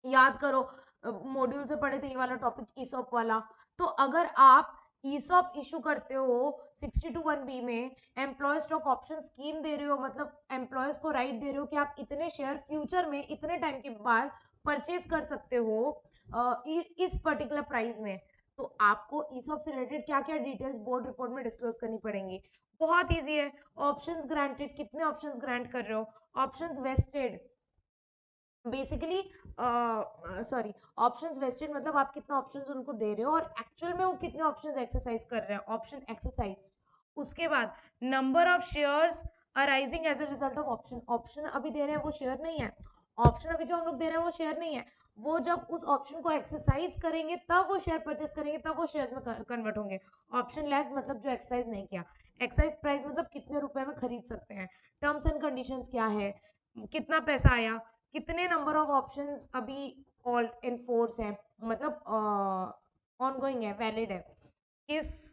याद करो, मॉड्यूल से पढ़े थे ये वाला टॉपिक ईसॉप वाला। तो अगर आप ईसॉप इशू करते हो 62(1)(b में, एम्प्लॉय स्टॉक ऑप्शन स्कीम दे रहे हो, मतलब एम्प्लॉयज को राइट दे रहे हो कि आप इतने शेयर फ्यूचर में इतने टाइम के बाद परचेज कर सकते हो इस पर्टिकुलर प्राइस में, तो आपको ईसॉप से रिलेटेड क्या क्या डिटेल्स बोर्ड रिपोर्ट में डिस्क्लोज करनी पड़ेंगी। बहुत इजी है। ऑप्शंस ग्रांटेड, कितने ऑप्शंस ग्रांट कर रहे हो, options vested, basically sorry, options vested मतलब आप कितना ऑप्शंस उनको दे रहे हो और एक्चुअल में वो कितने ऑप्शंस एक्सरसाइज कर रहे हैं, ऑप्शन एक्सरसाइज। उसके बाद number of shares arising as a result of option, option अभी दे रहे हैं वो शेयर नहीं है, ऑप्शन अभी जो हम लोग दे रहे हैं वो शेयर नहीं है, वो जब उस ऑप्शन को एक्सरसाइज करेंगे तब वो शेयर परचेस करेंगे, तब वो शेयर्स में कन्वर्ट होंगे। ऑप्शन लैग मतलब जो एक्सरसाइज नहीं किया, एक्सरसाइज प्राइस मतलब कितने रुपए में खरीद सकते हैं, टर्म्स एंड कंडीशंस क्या है, कितना पैसा आया, कितने नंबर ऑफ ऑप्शंस अभी ऑल इन फोर्स है, मतलब ऑनगोइंग है, वैलिड है, किस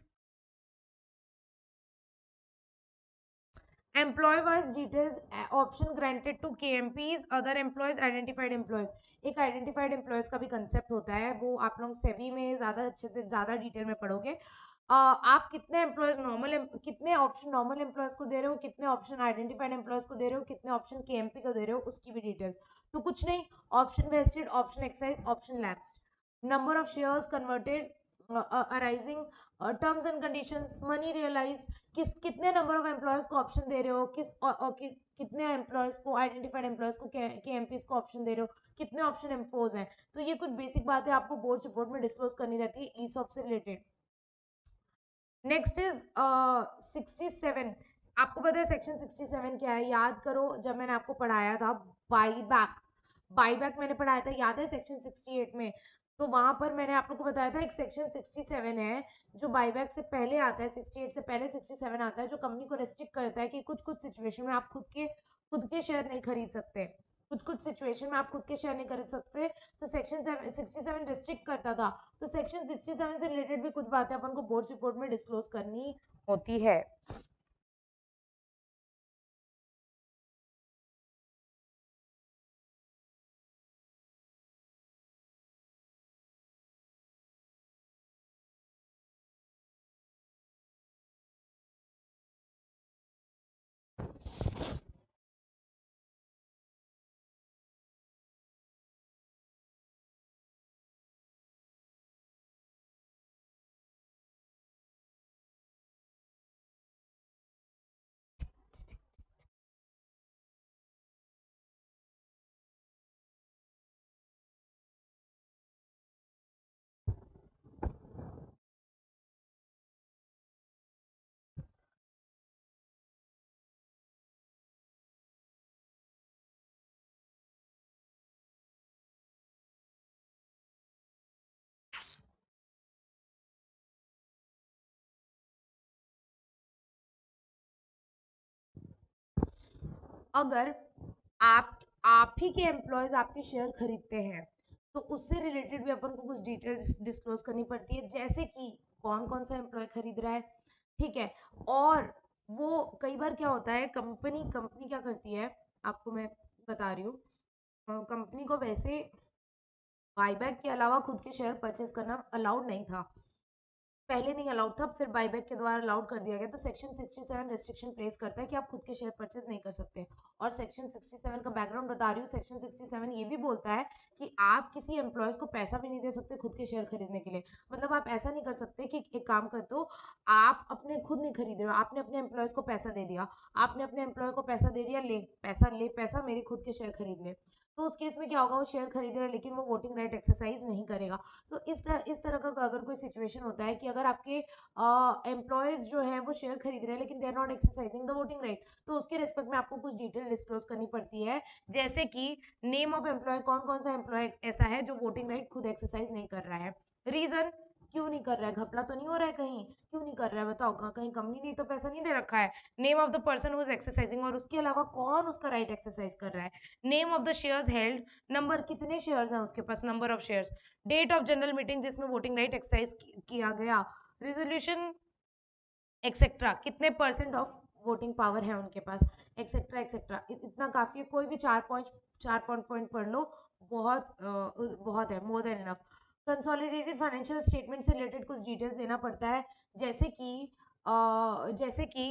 employee wise details option granted to KMPs other employees identified employees. एक आइडेंटिफाइड एम्प्लॉयज का भी कंसेप्ट होता है, वो आप लोग सेवी में ज्यादा अच्छे से ज्यादा डिटेल में पढ़ोगे। आप कितने एम्प्लॉयज नॉर्मल, कितने ऑप्शन नॉर्मल एम्प्लॉयज को दे रहे हो, कितने ऑप्शन आइडेंटिफाइड एम्प्लॉयज को दे रहे हो, कितने ऑप्शन केएमपी को दे रहे हो, उसकी भी डिटेल्स। तो कुछ नहीं, option vested, option exercise, option lapsed, number of shares converted arising, terms and conditions, money realise, कितने नंबर ऑफ एम्प्लॉयज को ऑप्शन दे रहे हो, कितने एम्प्लॉयज को आइडेंटिफाइड एम्प्लॉयज को केएमपीज को ऑप्शन दे रहे हो, कितने ऑप्शन इम्पोज हैं। तो ये कुछ बेसिक बातें आपको बोर्ड रिपोर्ट में डिस्क्लोज करनी रहती है ईसॉप से रिलेटेड। Next is 67। आपको पता है सेक्शन 67 क्या है, याद करो जब मैंने आपको पढ़ाया था बाईबैक, बाईबैक मैंने पढ़ाया था, याद है सेक्शन 68 में। तो वहां पर मैंने आप लोग को बताया था एक सेक्शन 67 है जो बाईबैक से पहले आता है, 68 से पहले 67 आता है, जो कंपनी को रेस्ट्रिक्ट करता है कि कुछ कुछ सिचुएशन में आप खुद के शेयर नहीं खरीद सकते, कुछ कुछ सिचुएशन में आप खुद के शेयर नहीं खरीद सकते। तो सेक्शन 67 रिस्ट्रिक्ट करता था। तो सेक्शन 67 से रिलेटेड भी कुछ बातें अपन को बोर्ड रिपोर्ट में डिस्क्लोज करनी होती है। अगर आप ही के एम्प्लॉयज आपके शेयर खरीदते हैं तो उससे रिलेटेड भी अपन को कुछ डिटेल्स डिस्क्लोज करनी पड़ती है, जैसे कि कौन कौन सा एम्प्लॉय खरीद रहा है, ठीक है। और वो कई बार क्या होता है, कंपनी कंपनी क्या करती है, आपको मैं बता रही हूँ, कंपनी को वैसे बाईबैक के अलावा खुद के शेयर परचेज करना अलाउड नहीं था, पहले नहीं अलाउड था, फिर बाईबैक के द्वारा अलाउड कर दिया गया। तो सेक्शन 67 रिस्ट्रिक्शन प्लेस करता है कि आप खुद के शेयर परचेज नहीं कर सकते। और सेक्शन 67 का बैकग्राउंड बता रही हूँ, सेक्शन 67 ये भी बोलता है कि आप किसी एम्प्लॉयज को पैसा भी नहीं दे सकते खुद के शेयर खरीदने के लिए। मतलब आप ऐसा नहीं कर सकते कि एक काम करते हो, आप अपने खुद नहीं खरीद रहे हो, आपने अपने एम्प्लॉयज को पैसा दे दिया, आपने अपने एम्प्लॉय को पैसा दे दिया, ले पैसा मेरे खुद के शेयर खरीद ले। तो उस केस में क्या होगा, वो शेयर खरीद रहा है लेकिन वो वोटिंग राइट एक्सरसाइज नहीं करेगा। तो इस तरह का अगर कोई सिचुएशन होता है कि अगर आपके एम्प्लॉयज जो है वो शेयर खरीद रहे हैं लेकिन they are not exercising the voting right, तो उसके रिस्पेक्ट में आपको कुछ डिटेल डिस्क्लोज करनी पड़ती है। जैसे कि नेम ऑफ एम्प्लॉय, कौन कौन सा एम्प्लॉय ऐसा है जो वोटिंग राइट खुद एक्सरसाइज नहीं कर रहा है, रीजन क्यों नहीं कर रहा है, घपला तो नहीं हो रहा है कहीं, क्यों नहीं कर रहा है बताओ, कहीं कंपनी ने तो पैसा नहीं दे रखा है, name of the person who is exercising, और उसके अलावा कौन उसका राइट एक्सरसाइज कर रहा है, name of the shares held, number कितने शेयर्स हैं उसके पास, number of shares, date of general meeting जिसमें वोटिंग राइट एक्सरसाइज किया गया, रेजोल्यूशन एक्सेट्रा, कितने परसेंट ऑफ वोटिंग पावर है उनके पास, एक्सेट्रा एक्सेट्रा। इतना काफी है, कोई भी चार पॉइंट पढ़ लो, बहुत है, more than enough. Consolidated financial statement से रिलेटेड कुछ डिटेल्स देना पड़ता है, जैसे कि जैसे कि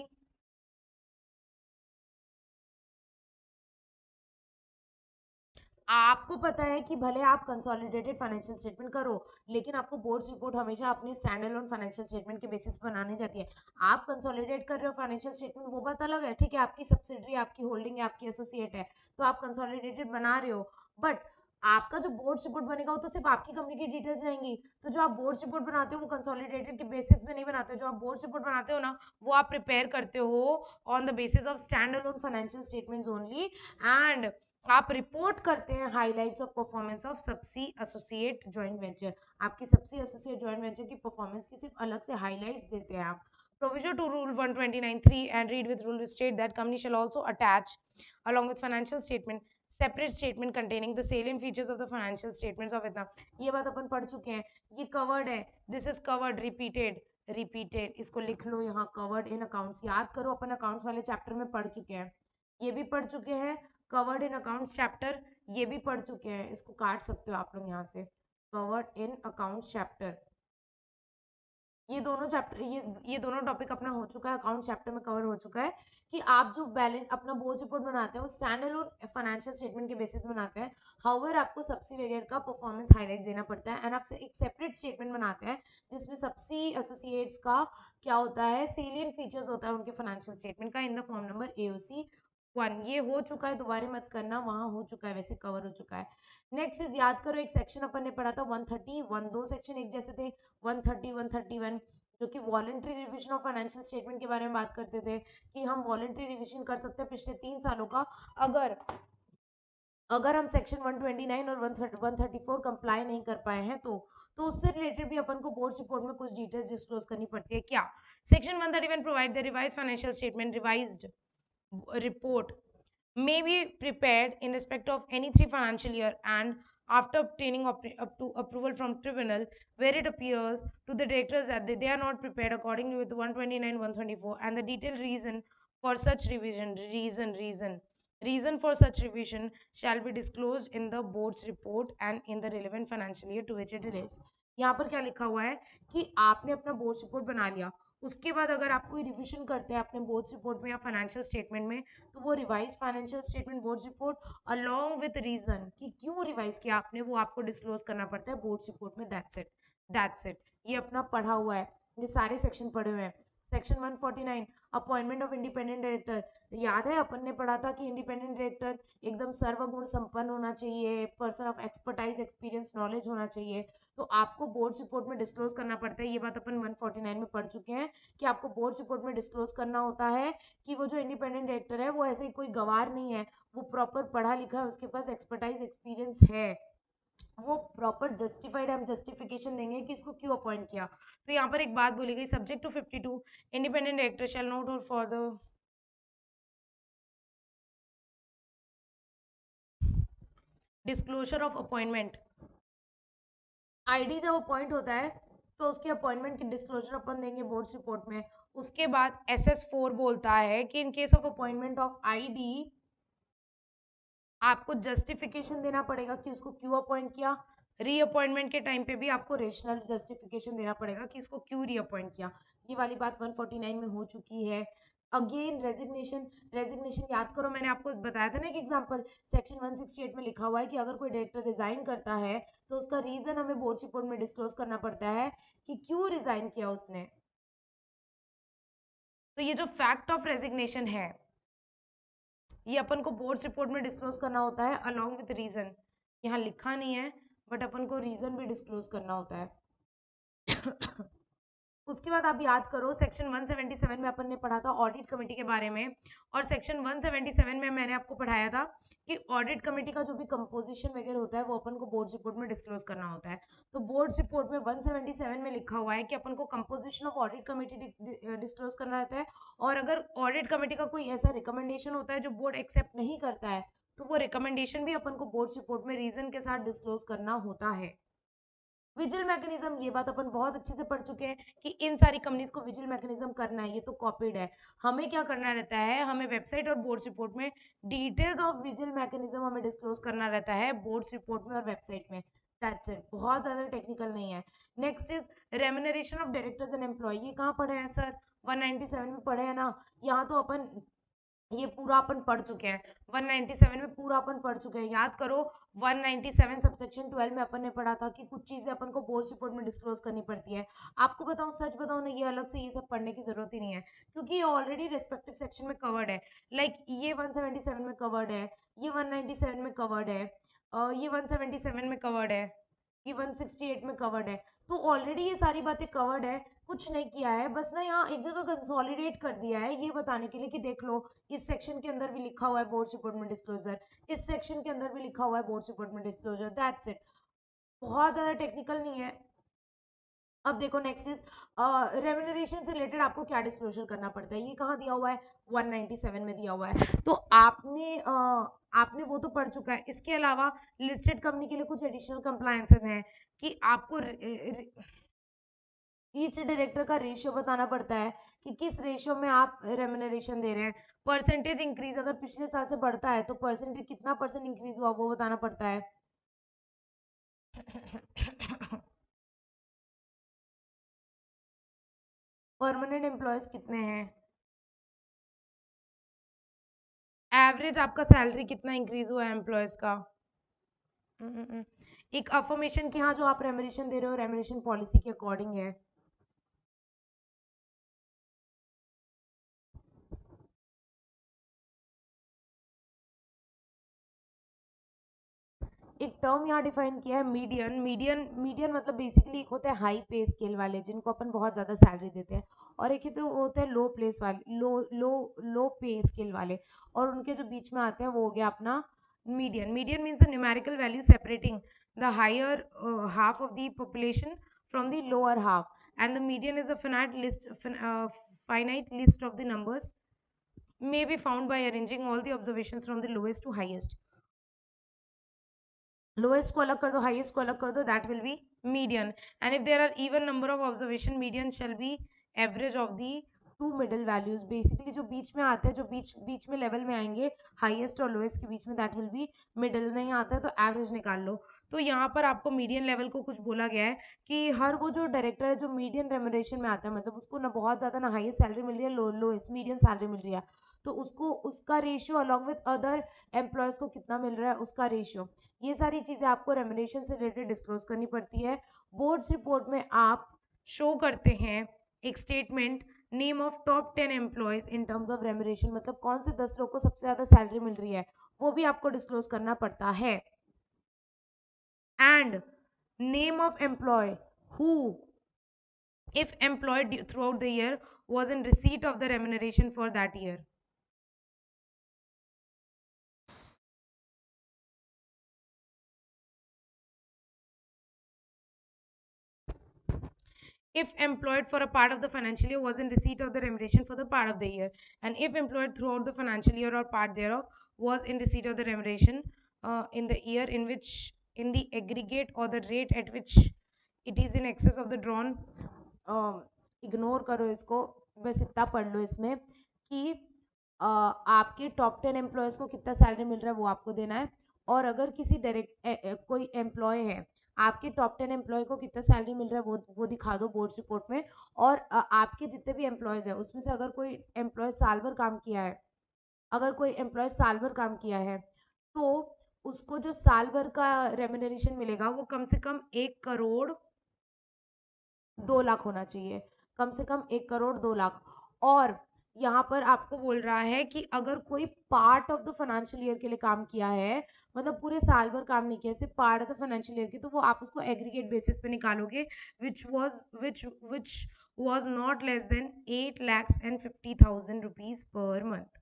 आपको पता है कि भले आप कंसोलिडेटेड फाइनेंशियल स्टेटमेंट करो, लेकिन आपको बोर्ड्स रिपोर्ट हमेशा अपने स्टैंड अलोन फाइनेंशियल स्टेटमेंट के बेसिस पर बनानी जाती है। आप कंसोलिडेट कर रहे हो फाइनेंशियल स्टेटमेंट, वो बात अलग है, ठीक है, आपकी सब्सिडरी, आपकी होल्डिंग है, आपकी एसोसिएट है, तो आप कंसोलिडेटेड बना रहे हो, बट आपका जो बोर्ड रिपोर्ट बनेगा वो तो सिर्फ आपकी कंपनी की डिटेल्स रहेंगी। तो जो आप बोर्ड रिपोर्ट बनाते हो वो कंसोलिडेटेड के बेसिस पे नहीं बनाते हो, जो आप बोर्ड रिपोर्ट बनाते हो ना, वो आप प्रिपेयर करते हो on the basis of stand alone financial statements only, and आप रिपोर्ट करते हैं highlights of performance of subsea associate joint venture, आपकी सबसी एसोसिएट जॉइंट वेंचर की परफॉर्मेंस की सिर्फ अलग से हाइलाइट्स देते हैं आप। Provision to Rule 129(3) and read with rule state that company shall also attach, along with financial statement, separate statement containing the salient features of the financial statements of Vietnam. ये बात अपन पढ़ चुके हैं, ये covered है, this is covered, repeated, इसको लिख लो यहाँ, covered in accounts, याद करो अपन अकाउंट्स वाले चैप्टर में पढ़ चुके हैं, ये भी पढ़ चुके हैं, कवर्ड इन अकाउंट्स चैप्टर ये भी पढ़ चुके हैं, इसको काट सकते हो आप लोग यहाँ से, कवर्ड इन अकाउंट्स चैप्टर, ये दोनों चैप्टर, ये दोनों टॉपिक अपना हो चुका है, अकाउंट चैप्टर में कवर हो चुका है कि आप जो बैलेंस अपना बोर्ड रिपोर्ट बनाते हैं वो स्टैंड अलोन फाइनेंशियल स्टेटमेंट के बेसिस बनाते हैं, हाउएवर आपको सबसी वगैरह का परफॉर्मेंस हाईलाइट देना पड़ता है, एंड आप एक सेपरेट स्टेटमेंट बनाते हैं जिसमें सबसी एसोसिएट्स का क्या होता है, सेलियंट फीचर्स होता है उनके फाइनेंशियल स्टेटमेंट का in the form number AOC 1। ये हो चुका है, दोबारा मत करना, वहां हो चुका है, वैसे कवर हो चुका है। नेक्स्ट इज, याद करो एक सेक्शन अपन ने पढ़ा था 131, दो सेक्शन एक जैसे थे, 130 131, जो कि voluntary revision of financial statement के बारे में बात करते थे कि हम वॉलेंट्री रिवीजन कर सकते हैं पिछले 3 सालों का, अगर अगर हम सेक्शन 129 और 134 कंप्लाई नहीं कर पाए हैं तो उससे रिलेटेड भी अपन को बोर्ड रिपोर्ट में कुछ डिटेल्स डिस्क्लोज करनी पड़ती है। क्या section 131 provide the revised financial statement, revised report may be prepared in respect of any 3 financial year and after obtaining up to approval from tribunal where it appears to the directors that they are not prepared accordingly with 129 124 and the detailed reason for such reason for such revision shall be disclosed in the board's report and in the relevant financial year to which it relates। यहाँ पर क्या लिखा हुआ है कि आपने अपना board report बना लिया, उसके बाद अगर आप कोई रिवीजन करते हैं अपने बोर्ड रिपोर्ट में या फाइनेंशियल स्टेटमेंट में, तो वो revise financial statement board report along with reason कि क्यों रिवाइज किया आपने, वो आपको डिस्क्लोज करना पड़ता है बोर्ड रिपोर्ट में। दैट्स इट, ये अपना पढ़ा हुआ है, ये सारे सेक्शन पढ़े हुए हैं। Section 149 appointment of independent director, याद है अपन ने पढ़ा था कि इंडिपेंडेंट डायरेक्टर एकदम सर्वगुण संपन्न होना चाहिए, person of expertise experience knowledge होना चाहिए, तो आपको बोर्ड रिपोर्ट में डिस्क्लोज करना पड़ता है। ये बात अपन 149 में पढ़ चुके हैं कि आपको बोर्ड रिपोर्ट में डिस्क्लोज करना होता है कि वो जो इंडिपेंडेंट डायरेक्टर है वो ऐसे ही कोई गवार नहीं है, वो प्रॉपर पढ़ा लिखा है, उसके पास एक्सपर्टाइज एक्सपीरियंस है, वो प्रॉपर जस्टिफाइड, हम जस्टिफिकेशन देंगे कि इसको क्यों अपॉइंट किया। तो यहाँ पर एक बात बोली गई, subject to 52 independent director shall not hold for the disclosure of appointment. ID जब अपॉइंट होता है तो उसके अपॉइंटमेंट की डिस्क्लोजर अपन देंगे बोर्ड रिपोर्ट में। उसके बाद SS4 बोलता है कि in case of appointment of ID आपको जस्टिफिकेशन देना पड़ेगा कि उसको क्यों अपॉइंट किया, रीअपॉइंटमेंट के टाइम पे भी आपको रेशनल जस्टिफिकेशन देना पड़ेगा कि इसको क्यों रीअपॉइंट किया। ये वाली बात 149 में हो चुकी है। अगेन रेजिग्नेशन, रेजिग्नेशन याद करो, मैंने आपको बताया था ना एक एग्जांपल, सेक्शन 168 में लिखा हुआ है कि अगर कोई डायरेक्टर रिजाइन करता है तो उसका रीजन हमें बोर्ड रिपोर्ट में डिस्क्लोज करना पड़ता है कि क्यों रिजाइन किया उसने। तो ये जो फैक्ट ऑफ रेजिग्नेशन है ये अपन को बोर्ड रिपोर्ट में डिस्क्लोज करना होता है अलोंग विद रीजन। यहाँ लिखा नहीं है बट अपन को रीजन भी डिस्क्लोज करना होता है। उसके बाद आप याद करो सेक्शन 177 में अपन ने पढ़ा था ऑडिट कमेटी के बारे में, और सेक्शन 177 में मैंने आपको पढ़ाया था कि ऑडिट कमेटी का जो भी कंपोजिशन वगैरह होता है वो अपन को बोर्ड रिपोर्ट में डिस्क्लोज करना होता है। तो बोर्ड रिपोर्ट में 177 में लिखा हुआ है कि अपन को composition of audit committee disclose करना रहता है, और अगर ऑडिट कमेटी का कोई ऐसा रिकमेंडेशन होता है जो बोर्ड एक्सेप्ट नहीं करता है तो वो रिकमेंडेशन भी अपन को बोर्ड रिपोर्ट में रीजन के साथ डिस्क्लोज करना होता है। विजिल मैकेनिज्म, ये बात अपन बहुत अच्छे से पढ़ चुके हैं कि इन सारी कंपनीज को विजिल मैकेनिज्म करना है, ये तो कॉपीड है। हमें क्या करना रहता है, हमें वेबसाइट और बोर्ड रिपोर्ट में डिटेल्स ऑफ विजिल मैकेनिज्म हमें डिस्क्लोज करना रहता है बोर्ड रिपोर्ट में और वेबसाइट में। दैट्स इट, बहुत ज्यादा टेक्निकल नहीं है। Next is remuneration of directors and employ. ये कहाँ पढ़े हैं सर, 197 में पढ़े हैं ना। यहाँ तो अपन ये पूरा अपन पढ़ चुके हैं, 197 में पूरा अपन पढ़ चुके हैं। याद करो 197 सबसेक्शन 12 में अपन ने पढ़ा था कि कुछ चीजें अपन को बोर्ड रिपोर्ट में डिस्क्लोज करनी पड़ती है। आपको बताऊं, सच बताऊं ना, ये अलग से ये सब पढ़ने की जरूरत ही नहीं है क्योंकि ये ऑलरेडी रेस्पेक्टिव सेक्शन में कवर्ड है। लाइक ये 177 में कवर्ड है, ये 197 में कवर्ड है, ये 177 में कवर्ड है, ये 168 में कवर्ड है। तो ऑलरेडी ये सारी बातें कवर्ड है, कुछ नहीं किया है, बस ना यहाँ एक जगह कंसोलिडेट कर दिया है ये बताने के लिए कि देख लो इस सेक्शन के अंदर भी लिखा हुआ है बोर्ड रिपोर्ट में डिस्क्लोजर, इस सेक्शन के अंदर भी लिखा हुआ है बोर्ड रिपोर्ट में डिस्क्लोजर। दैट्स इट, बहुत ज्यादा टेक्निकल नहीं है। अब देखो नेक्स्ट इज रेम्यूनरेशन से रिलेटेड आपको क्या डिस्क्लोजर करना पड़ता है, ये कहाँ दिया हुआ है, 197 में दिया हुआ है। तो आपने वो तो पढ़ चुका है। इसके अलावा लिस्टेड कंपनी के लिए कुछ एडिशनल कंप्लायंसेस हैं कि आपको ईच डायरेक्टर का रेशियो बताना पड़ता है कि किस रेशियो में आप रेम्यूनरेशन दे रहे हैं। परसेंटेज इंक्रीज अगर पिछले साल से बढ़ता है तो परसेंटेज कितना परसेंट इंक्रीज हुआ वो बताना पड़ता है। परमानेंट एम्प्लॉयज कितने हैं, एवरेज आपका सैलरी कितना इंक्रीज हुआ है एम्प्लॉयज का। एक अफर्मेशन की हाँ जो आप रेम्यूनरेशन दे रहे हो रेम्यूनरेशन पॉलिसी के अकॉर्डिंग है। एक टर्म यहाँ डिफाइन किया है मीडियन। मीडियन मतलब बेसिकली एक होता है हाई पे स्केल वाले जिनको अपन बहुत ज्यादा सैलरी देते हैं, और एक ही तो होते हैं लो प्लेस वाले, लो पे स्केल वाले, और उनके जो बीच में आते हैं वो हो गया अपना median. Median means a numerical value separating the higher half of the population from the lower half, and the median is a finite list of the numbers may be found by arranging all the observations from the lowest to highest. Lowest को अलग कर दो, highest को अलग कर दो, that will be median. And if there are even number of observation, median shall be average of the two middle values. Basically जो बीच में आते हैं, जो बीच बीच में लेवल में आएंगे हाईएस्ट और लोएस्ट के बीच में, दैट विल बी मिडल। नहीं आता है तो एवरेज निकाल लो। तो यहाँ पर आपको मीडियन लेवल को कुछ बोला गया है कि हर वो जो डायरेक्टर है जो मीडियन रेम्यूनरेशन में आता है, मतलब उसको ना बहुत ज्यादा ना हाईएस्ट सैलरी मिल रही है, लोएस्ट मीडियन सैलरी मिल रही है, तो उसको उसका ratio along with other employees को कितना मिल रहा है उसका रेशियो, ये सारी चीजें आपको रेम्यूनरेशन से रिलेटेड डिस्क्लोज करनी पड़ती है। बोर्ड्स रिपोर्ट में आप शो करते हैं एक statement, name of top 10 employees in terms of remuneration, मतलब कौन से 10 लोग को सबसे ज्यादा सैलरी मिल रही है वो भी आपको डिस्क्लोज करना पड़ता है। And name of employ who if employed throughout the year was in receipt of the remuneration for that year. If employed for a part of the financial year was in receipt of the remuneration for the part of the year, and if employed throughout the financial year or part thereof was in receipt of the remuneration in the year in which in the aggregate or the rate at which it is in excess of the drawn, ignore करो इसको, बस इतना पढ़ लो इसमें कि आपके top 10 employees को कितना सैलरी मिल रहा है वो आपको देना है। और अगर किसी डायरेक्ट कोई एम्प्लॉय है आपके टॉप 10 एम्प्लॉय को कितना सैलरी मिल रहा है वो दिखा दो बोर्ड रिपोर्ट में। और आपके जितने भी एम्प्लॉयज है उसमें से अगर कोई एम्प्लॉय साल भर काम किया है, अगर कोई एम्प्लॉय साल भर काम किया है तो उसको जो साल भर का रेम्यूनरेशन मिलेगा वो कम से कम 1 करोड़ 2 लाख होना चाहिए। कम से कम 1 करोड़ 2 लाख। और यहाँ पर आपको बोल रहा है कि अगर कोई part of the financial year के लिए काम किया है, मतलब पूरे साल भर काम नहीं किया, सिर्फ part of the financial year की, तो वो आप उसको एग्रीगेट बेसिस पे निकालोगे, विच was not less than 8,50,000 rupees per month।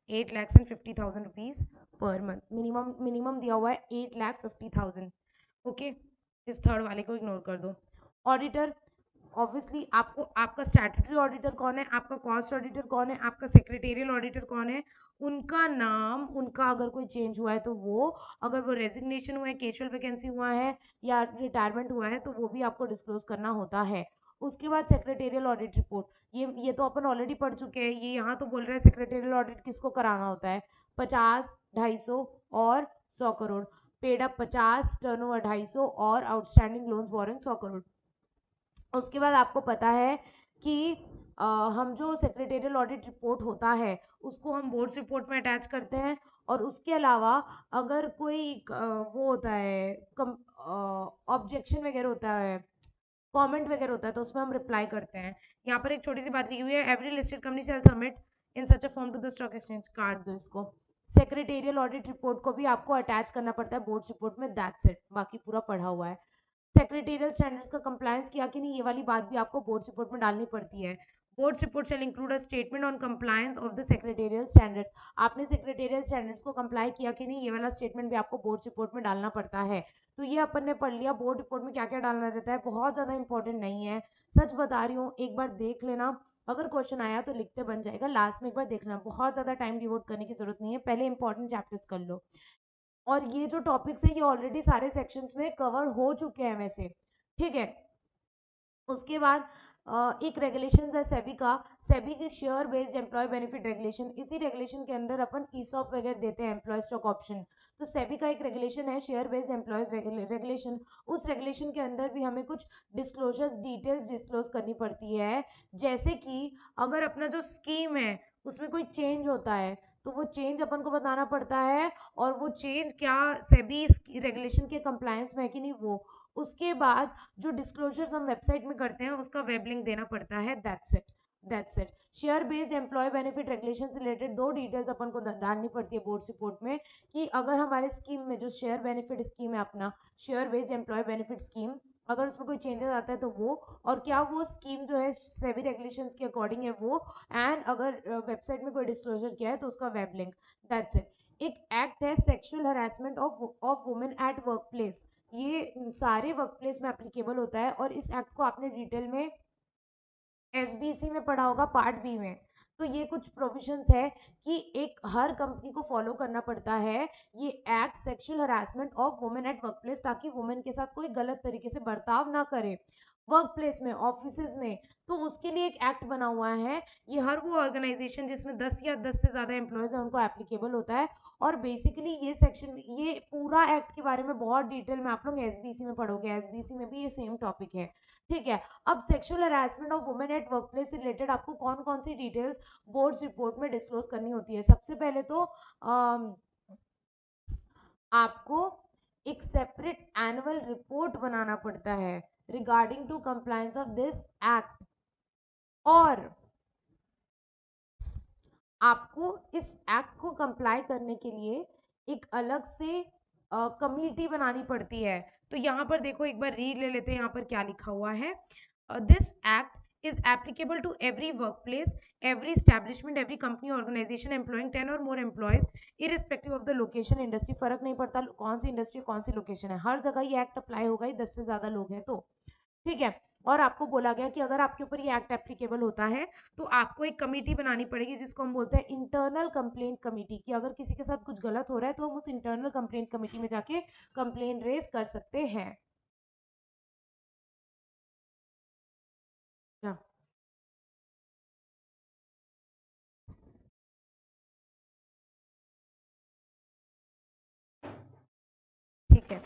8,50,000 rupees per month. Minimum दिया हुआ है 8,50,000। ओके, इस थर्ड वाले को इग्नोर कर दो। ऑडिटर, ऑब्वियसली आपको आपका स्टैट्यूटरी ऑडिटर कौन है, आपका कॉस्ट ऑडिटर कौन है, आपका सेक्रेटेरियल ऑडिटर कौन है, उनका नाम, उनका अगर कोई चेंज हुआ है तो वो, अगर वो रेजिग्नेशन हुआ है, कैजुअल वैकेंसी हुआ है या रिटायरमेंट हुआ है तो वो भी आपको डिस्क्लोज करना होता है। उसके बाद सेक्रेटेरियल ऑडिट रिपोर्ट, ये तो अपन ऑलरेडी पढ़ चुके हैं। ये यहाँ तो बोल रहा है सेक्रेटेरियल ऑडिट किसको कराना होता है, 50, 250 और 100 करोड़। पेड अप 50, टर्नओवर 250 और आउटस्टैंडिंग लोन्स बोरिंग 100 करोड़। उसके बाद आपको पता है कि हम जो सेक्रेटेरियल ऑडिट रिपोर्ट होता है उसको हम बोर्ड्स रिपोर्ट में अटैच करते हैं। और उसके अलावा अगर कोई वो होता है ऑब्जेक्शन वगैरह होता है, कमेंट वगैरह होता है, तो उसमें हम रिप्लाई करते हैं। यहाँ पर एक छोटी सी बात लिखी हुई है, every listed company shall submit in such a form to the stock exchange. काट दो इसको। सेक्रेटेरियल ऑडिट रिपोर्ट को भी आपको अटैच करना पड़ता है बोर्ड रिपोर्ट में, दैट्स इट, बाकी पूरा पढ़ा हुआ है। सेक्रेटेरियल स्टैंडर्ड्स का कंप्लायंस किया कि नहीं, ये वाली बात भी आपको बोर्ड रिपोर्ट में डालनी पड़ती है। Board report shall include a statement on compliance of the secretarial standards. आपने सेक्रेटेरियल स्टैंडर्ड्स को कंप्लाई किया कि नहीं, ये वाला स्टेटमेंट भी आपको बोर्ड रिपोर्ट में डालना पड़ता है। तो ये अपन ने पढ़ लिया बोर्ड रिपोर्ट में क्या क्या डालना रहता है, बहुत ज्यादा इंपॉर्टेंट नहीं है, सच बता रही हूँ, एक बार देख लेना। अगर क्वेश्चन आया तो लिखते बन जाएगा, लास्ट में एक बार देखना, बहुत ज्यादा टाइम डिवोट करने की जरूरत नहीं है, पहले इंपॉर्टेंट चैप्टर्स कर लो। और ये जो टॉपिक्स है ये ऑलरेडी सारे सेक्शंस में कवर हो चुके हैं वैसे, ठीक है। उसके बाद एक रेगुलेशन है सेबी का, सेबी की share based employ benefit regulation. इसी रेगुलेशन के अंदर अपन ईसॉप वगैरह देते हैं, एम्प्लॉय स्टॉक ऑप्शन। तो सेबी का एक रेगुलेशन है शेयर बेस्ड एम्प्लॉयज रेगुलेशन। उस रेगुलेशन के अंदर भी हमें कुछ डिस्क्लोजर्स डिटेल्स डिस्क्लोज करनी पड़ती है। जैसे कि अगर अपना जो स्कीम है उसमें कोई चेंज होता है तो वो चेंज अपन को बताना पड़ता है, और वो चेंज क्या सेबी रेगुलेशन के कंप्लायंस में है कि नहीं वो। उसके बाद जो डिस्क्लोजर्स हम वेबसाइट में करते हैं उसका वेब लिंक देना पड़ता है, that's it, that's it. Share based employ benefit regulation से रिलेटेड दो डिटेल्स अपन को डालनी पड़ती है बोर्ड रिपोर्ट में, कि अगर हमारे स्कीम में जो शेयर बेनिफिट स्कीम है अपना, share based employ benefit scheme, अगर उसमें कोई चेंजेस आता है तो वो, और क्या वो स्कीम जो है सेबी रेगुलेशंस के अकॉर्डिंग है वो, एंड अगर वेबसाइट में कोई डिस्क्लोजर किया है तो उसका वेब लिंक, दैट्स इट। एक एक्ट है sexual harassment of women at work place. ये सारे वर्क प्लेस में एप्लीकेबल होता है, और इस एक्ट को आपने डिटेल में एसबीसी में पढ़ा होगा पार्ट बी में। तो ये कुछ प्रोविजंस है कि एक हर कंपनी को फॉलो करना पड़ता है ये act, sexual harassment of women at work place, ताकि वुमेन के साथ कोई गलत तरीके से बर्ताव ना करे वर्क प्लेस में, ऑफिस में। तो उसके लिए एक एक्ट बना हुआ है। ये हर वो ऑर्गेनाइजेशन जिसमें 10 या 10 से ज्यादा एम्प्लॉयज है उनको एप्लीकेबल होता है। और बेसिकली ये सेक्शन, ये पूरा एक्ट के बारे में बहुत डिटेल में आप लोग एसबीसी में पढ़ोगे, एसबीसी में भी ये सेम टॉपिक है, ठीक है। अब sexual harassment of women at workplace से रिलेटेड आपको कौन कौन सी डिटेल्स बोर्ड रिपोर्ट में डिस्क्लोज करनी होती है। सबसे पहले तो आपको एक सेपरेट एनुअल रिपोर्ट बनाना पड़ता है regarding to compliance of this act. और आपको इस एक्ट को कंप्लाई करने के लिए एक अलग से कमेटी बनानी पड़ती है। तो यहाँ पर देखो, एक बार रीड ले लेते हैं यहाँ पर क्या लिखा हुआ है। This act is applicable to every workplace, every establishment, every company organization employing 10 or more employees irrespective of the location industry। फर्क नहीं पड़ता कौन सी इंडस्ट्री कौन सी लोकेशन है, हर जगह ये एक्ट अप्लाई होगा ही, 10 से ज्यादा लोग हैं तो, ठीक है। और आपको बोला गया कि अगर आपके ऊपर ये एक्ट एप्लीकेबल होता है तो आपको एक कमेटी बनानी पड़ेगी जिसको हम बोलते हैं इंटरनल कंप्लेंट कमेटी, कि अगर किसी के साथ कुछ गलत हो रहा है तो हम उस इंटरनल कंप्लेंट कमेटी में जाके कंप्लेंट रेज कर सकते हैं। क्या? ठीक है,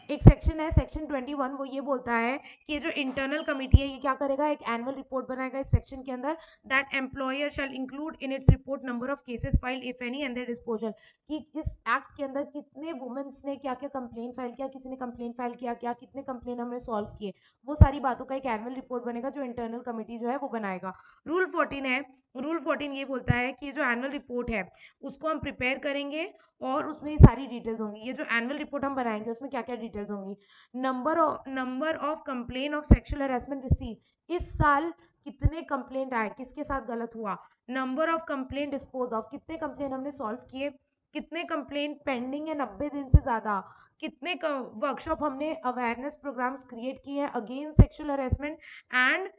एक सेक्शन है सेक्शन 21, वो ये बोलता है कि ये जो इंटरनल कमिटी है ये क्या करेगा, एक एनुअल रिपोर्ट बनाएगा इस सेक्शन के अंदर, that employer shall include in its report number of cases filed if any and there disposal, कि इस एक्ट के अंदर कितने वुमेन्स ने क्या क्या कंप्लेन फाइल किया, किसी ने कंप्लेन फाइल किया क्या, कितने कंप्लेन हमने सॉल्व किए, वो सारी बातों का एक एनुअल रिपोर्ट बनेगा जो इंटरनल कमिटी जो है वो बनाएगा। रूल 14 है, रूल 14 ये बोलता है कि जो एनुअल रिपोर्ट है उसको हम प्रिपेयर करेंगे और उसमें ये सारी डिटेल्स होंगी, ये जो एनुअल रिपोर्ट हम बनाएंगे उसमें क्या क्या डिटेल्स होंगी, number of complain of sexual harassment receive, इस साल कितने कंप्लेंट आए, किसके साथ गलत हुआ, number of complaint dispose of, कितने कंप्लेंट हमने सॉल्व किए, कितने कंप्लेंट पेंडिंग है 90 दिन से ज्यादा, कितने वर्कशॉप हमने अवेयरनेस प्रोग्राम्स क्रिएट किए हैं against sexual harassment, and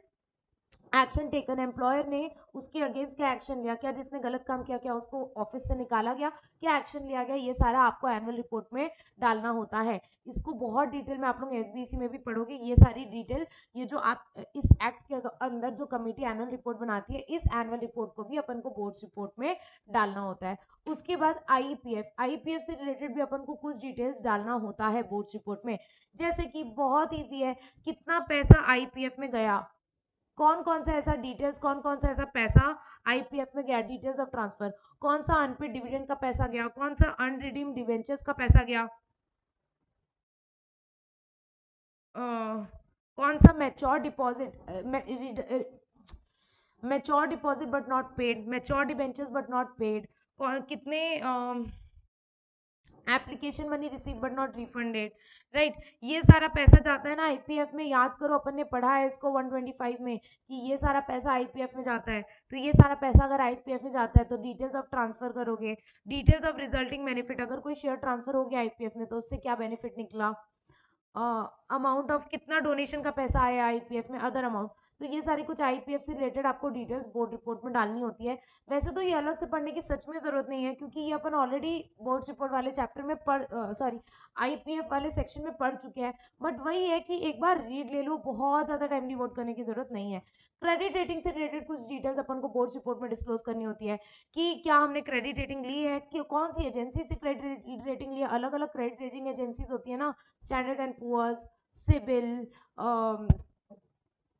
action taken, employer ने उसके अगेंस्ट क्या एक्शन लिया, क्या जिसने गलत काम किया क्या उसको ऑफिस से निकाला गया, क्या एक्शन लिया गया, ये सारा आपको एनुअल रिपोर्ट में डालना होता है। इसको बहुत डिटेल में आप लोग एसबीसी में भी पढ़ोगे, ये सारी डिटेल, ये जो आप इस एक्ट के अंदर जो कमेटी एनुअल रिपोर्ट बनाती है इस एनुअल रिपोर्ट को भी अपन को बोर्ड रिपोर्ट में डालना होता है। उसके बाद आईपीएफ, आईपीएफ से रिलेटेड भी अपन को कुछ डिटेल्स डालना होता है बोर्ड रिपोर्ट में, जैसे कि बहुत ईजी है, कितना पैसा आईपीएफ में गया, कौन कौन सा ऐसा डिटेल्स, कौन कौन सा ऐसा पैसा आईपीएफ में गया, डिटेल्स ऑफ ट्रांसफर, कौन सा अनपेड डिविडेंड का पैसा गया, कौन सा अनरिडीम्ड डिवेंचर्स का पैसा गया, कौन सा mature deposit, mature deposit but not paid, mature debentures but not paid, कितने application money receive but not refunded, right, ये सारा पैसा जाता है ना आईपीएफ में, याद करो अपन ने पढ़ा है इसको 125 में कि ये सारा पैसा आईपीएफ में जाता है, तो ये सारा पैसा अगर आईपीएफ में जाता है तो डिटेल्स ऑफ ट्रांसफर करोगे, डिटेल्स ऑफ रिजल्टिंग बेनिफिट, अगर कोई शेयर ट्रांसफर हो गया आईपीएफ में तो उससे क्या बेनिफिट निकला, अमाउंट ऑफ कितना डोनेशन का पैसा आया आईपीएफ में, अदर अमाउंट, तो ये सारी कुछ आईपीएफ से रिलेटेड आपको डिटेल्स बोर्ड रिपोर्ट में डालनी होती है। वैसे तो ये अलग से पढ़ने की सच में जरूरत नहीं है क्योंकि ये अपन ऑलरेडी बोर्ड रिपोर्ट वाले चैप्टर में सॉरी आईपीएफ वाले सेक्शन में पढ़ चुके हैं, बट वही है कि एक बार रीड ले लो, बहुत ज्यादा टाइम डिवोट करने की जरूरत नहीं है। क्रेडिट रेटिंग से रिलेटेड कुछ डिटेल्स अपन को बोर्ड रिपोर्ट में डिस्क्लोज करनी होती है कि क्या हमने क्रेडिट रेटिंग ली है, कि कौन सी एजेंसी से क्रेडिट रेटिंग ली है, अलग अलग क्रेडिट रेटिंग एजेंसीज होती है ना, स्टैंडर्ड एंड पुअर्स, सिबिल,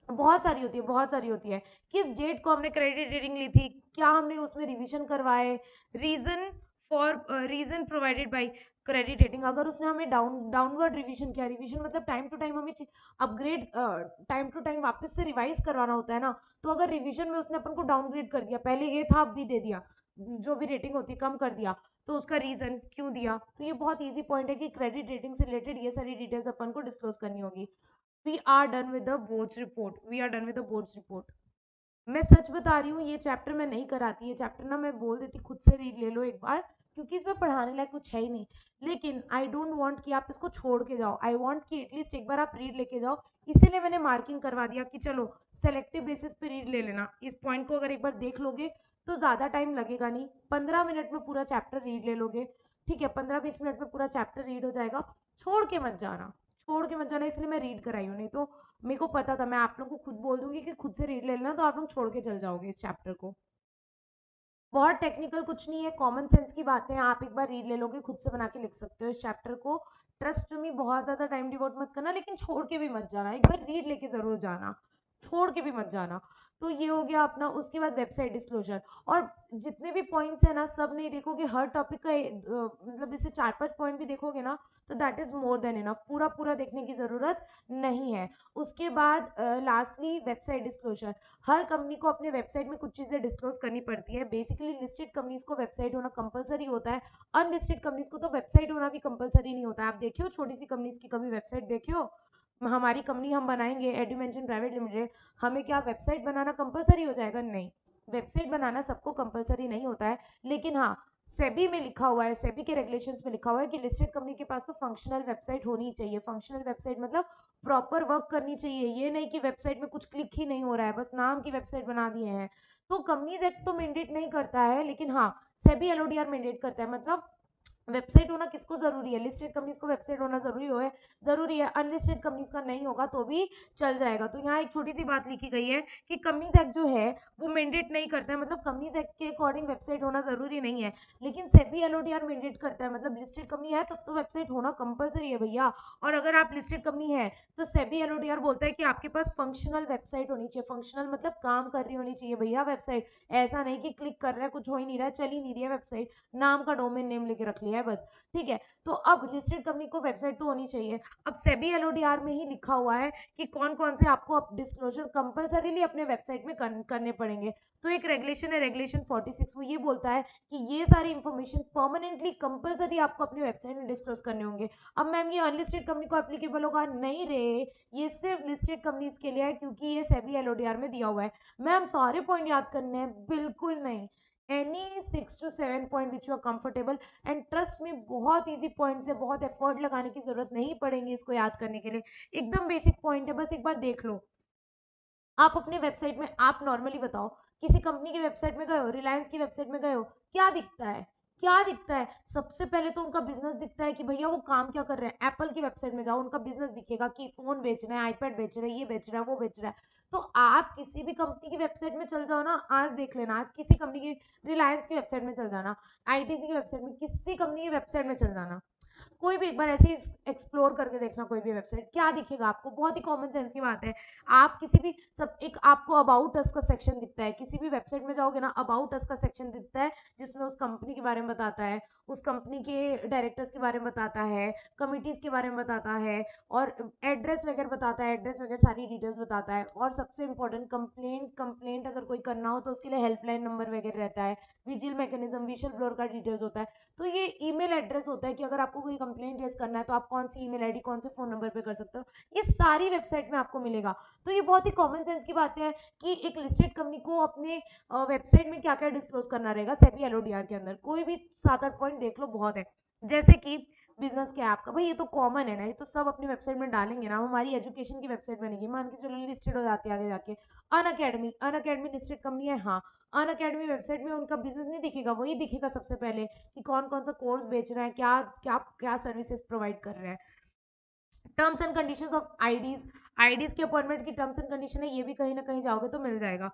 बहुत सारी होती है, बहुत सारी होती है, किस डेट को हमने क्रेडिट रेटिंग ली थी, क्या हमने उसमें रिवीजन करवाए, reason reason provided by credit rating, अगर उसने हमें डाउनवर्ड रिवीजन किया, रिवीजन मतलब टाइम टू टाइम हमें अपग्रेड, टाइम टू टाइम वापस से रिवाइज करवाना होता है ना, तो अगर रिवीजन में उसने अपन को डाउनग्रेड कर दिया, पहले ए था अब भी दे दिया, जो भी रेटिंग होती है कम कर दिया, तो उसका रीजन क्यों दिया, तो ये बहुत इजी पॉइंट है कि क्रेडिट रेटिंग से रिलेटेड ये सारी डिटेल्स अपन को डिस्क्लोज करनी होगी। We are done with the boards report, we are done with the boards report. मैं सच बता रही हूँ ये चैप्टर मैं नहीं कराती, ये चैप्टर ना मैं बोल देती खुद से रीड ले लो एक बार, क्योंकि इसमें पढ़ाने लायक कुछ है ही नहीं, लेकिन आई डोंट वांट कि आप इसको छोड़ के जाओ, आई वांट कि एटलीस्ट एक बार आप रीड लेके जाओ, इसीलिए मैंने मार्किंग करवा दिया कि चलो सेलेक्टिव बेसिस पे रीड ले लेना, इस पॉइंट को अगर एक बार देख लोगे तो ज्यादा टाइम लगेगा नहीं, 15 मिनट में पूरा चैप्टर रीड ले लोगे, ठीक है, 15-20 मिनट में पूरा चैप्टर रीड हो जाएगा, छोड़ के मत जाना, छोड़ के मत जाना, इसलिए मैं रीड कराई हूँ, नहीं तो मेरे को पता था मैं आप लोगों को खुद बोल दूंगी कि खुद से रीड ले लेना तो आप लोग छोड़ के चल जाओगे इस चैप्टर को। बहुत टेक्निकल कुछ नहीं है, कॉमन सेंस की बातें हैं, आप एक बार रीड ले लोगे खुद से बना के लिख सकते हो इस चैप्टर को, ट्रस्ट मी, बहुत ज्यादा टाइम डिवोट मत करना, लेकिन छोड़ के भी मत जाना, एक बार रीड लेके जरूर जाना, छोड़ के भी मत जाना। तो ये हो गया अपना, उसके बाद वेबसाइट डिस्क्लोजर, और जितने भी पॉइंट्स है ना सब नहीं देखोगे, हर टॉपिक का मतलब इसे 4-5 पॉइंट भी देखोगे ना तो that is more than enough, पूरा पूरा देखने की जरूरत नहीं है। उसके बाद लास्टली वेबसाइट डिस्क्लोजर, हर कंपनी को अपने वेबसाइट में कुछ चीजें डिस्क्लोज करनी पड़ती है, बेसिकली लिस्टेड कंपनीज को वेबसाइट होना कंपलसरी होता है, अनलिस्टेड कंपनीज को तो वेबसाइट होना भी कंपलसरी नहीं होता है। आप देखियो छोटी सी कंपनीज की कभी वेबसाइट देखियो, हमारी कंपनी हम बनाएंगे एडुमेंशन प्राइवेट लिमिटेड, हमें क्या वेबसाइट बनाना कंपलसरी हो जाएगा, नहीं, वेबसाइट बनाना सबको कंपलसरी नहीं होता है, लेकिन हाँ सेबी में लिखा हुआ है, सेबी के रेगुलेशंस में लिखा हुआ है कि लिस्टेड कंपनी के पास तो फंक्शनल वेबसाइट होनी चाहिए, फंक्शनल वेबसाइट मतलब प्रॉपर वर्क करनी चाहिए, ये नहीं कि वेबसाइट में कुछ क्लिक ही नहीं हो रहा है, बस नाम की वेबसाइट बना दिए हैं। तो कंपनीज एक्ट तो मैंडेट नहीं करता है, लेकिन हाँ सेबी एलओडीआर मैंडेट करता है, मतलब वेबसाइट होना किसको जरूरी है, लिस्टेड कंपनीज को वेबसाइट होना जरूरी है, अनलिस्टेड कंपनीज का नहीं होगा तो भी चल जाएगा। तो यहाँ एक छोटी सी बात लिखी गई है कि कंपनीज एक्ट जो है वो मैंडेट नहीं करता है, मतलब कंपनीज एक्ट के अकॉर्डिंग वेबसाइट होना जरूरी नहीं है, लेकिन सेबी एलओडीआर मैंडेट करता है, मतलब लिस्टेड कंपनी है तब तो वेबसाइट होना कंपलसरी है भैया। और अगर आप लिस्टेड कंपनी है तो सेबी एलओडीआर बोलता है कि आपके पास फंक्शनल वेबसाइट होनी चाहिए, फंक्शनल मतलब काम कर रही होनी चाहिए भैया वेबसाइट, ऐसा नहीं कि क्लिक कर रहा है कुछ हो ही नहीं रहा है, चल ही नहीं रही है वेबसाइट, नाम का डोमेन नेम लेके रख लिया है बस। ठीक है, तो अब लिस्टेड कंपनी को वेबसाइट तो होनी चाहिए। अब सेबी एलओडीआर में ही लिखा हुआ है कि कौन कौन से आपको डिस्क्लोजर कंपलसरीली अपने वेबसाइट में करने पड़ेंगे। तो एक रेगुलेशन है, रेगुलेशन 46, वो ये बोलता है कि ये सारी इंफॉर्मेशन परमानेंटली कंपलसरी आपको अपनी वेबसाइट में डिस्क्लोज करने होंगे। अब मैम ये अनलिस्टेड कंपनी को एप्लीकेबल होगा, नहीं रे, ये सिर्फ लिस्टेड कंपनीज के लिए है क्योंकि ये सेबी एलओडीआर में दिया हुआ है। मैम सारे पॉइंट याद करने हैं, बिल्कुल नहीं, any 6 to 7 point which you are comfortable, and trust में बहुत इजी पॉइंट्स है, बहुत एफर्ट लगाने की जरूरत नहीं पड़ेगी इसको याद करने के लिए, एकदम बेसिक पॉइंट है, बस एक बार देख लो। आप अपने वेबसाइट में, आप नॉर्मली बताओ, किसी कंपनी की वेबसाइट में गए हो, रिलायंस की वेबसाइट में गए हो, क्या दिखता है, क्या दिखता है? सबसे पहले तो उनका बिजनेस दिखता है कि भैया वो काम क्या कर रहे हैं। एप्पल की वेबसाइट में जाओ, उनका बिजनेस दिखेगा कि फोन बेच रहे हैं, आईपैड बेच रहे हैं, ये बेच रहा है, वो बेच रहा है। तो आप किसी भी कंपनी की वेबसाइट में चल जाओ ना, आज देख लेना, आज किसी कंपनी की, रिलायंस की वेबसाइट में चल जाना, आईटीसी की वेबसाइट में, किसी कंपनी की वेबसाइट में चल जाना, कोई भी एक बार ऐसे ही एक्सप्लोर करके देखना, कोई भी वेबसाइट क्या दिखेगा आपको, बहुत ही कॉमन सेंस की बात है। आप किसी भी सब, एक आपको अबाउट अस का सेक्शन दिखता है, किसी भी वेबसाइट में जाओगे ना, अबाउट अस का सेक्शन दिखता है जिसमें उस कंपनी के बारे में बताता है, उस कंपनी के डायरेक्टर्स के बारे में बताता है, कमिटीज के बारे में बताता है, और एड्रेस वगैरह बताता है, एड्रेस वगैरह सारी डिटेल्स बताता है। और सबसे इंपॉर्टेंट, कंप्लेंट अगर कोई करना हो तो उसके लिए हेल्पलाइन नंबर वगैरह रहता है, विजिल मैकेनिज्म, विशल ब्लोअर का डिटेल्स होता है। तो ये ईमेल एड्रेस होता है कि अगर आपको कोई कंप्लेंट रेज करना है तो आप कौन सी ईमेल आईडी, कौन से फोन नंबर पे कर सकते हो, ये सारी वेबसाइट में आपको मिलेगा। तो ये बहुत ही कॉमन सेंस की बात है कि एक लिस्टेड कंपनी को अपने वेबसाइट में क्या क्या डिस्क्लोज करना रहेगा सेबी एलओडीआर के अंदर, कोई भी 7 8 पॉइंट देख लो, बहुत है। जैसे कि बिजनेस क्या है आपका, भाई ये तो कॉमन है ना, ये तो सब अपनी वेबसाइट में डालेंगे ना, हमारी एजुकेशन की वेबसाइट बनेगी, मान के चलो लिस्टेड हो जाती है आगे जाके। अन अकेडमी लिस्टेड कंपनी है, हाँ, अन अकेडमी वेबसाइट में उनका बिजनेस नहीं दिखेगा, वही दिखेगा सबसे पहले कि कौन कौन सा कोर्स बेच रहा है, क्या क्या क्या सर्विसेज प्रोवाइड कर रहा है। Terms and conditions of IDs, IDs के अपॉइंटमेंट की टर्म्स एंड कंडीशन है, ये भी कहीं ना कहीं जाओगे तो मिल जाएगा।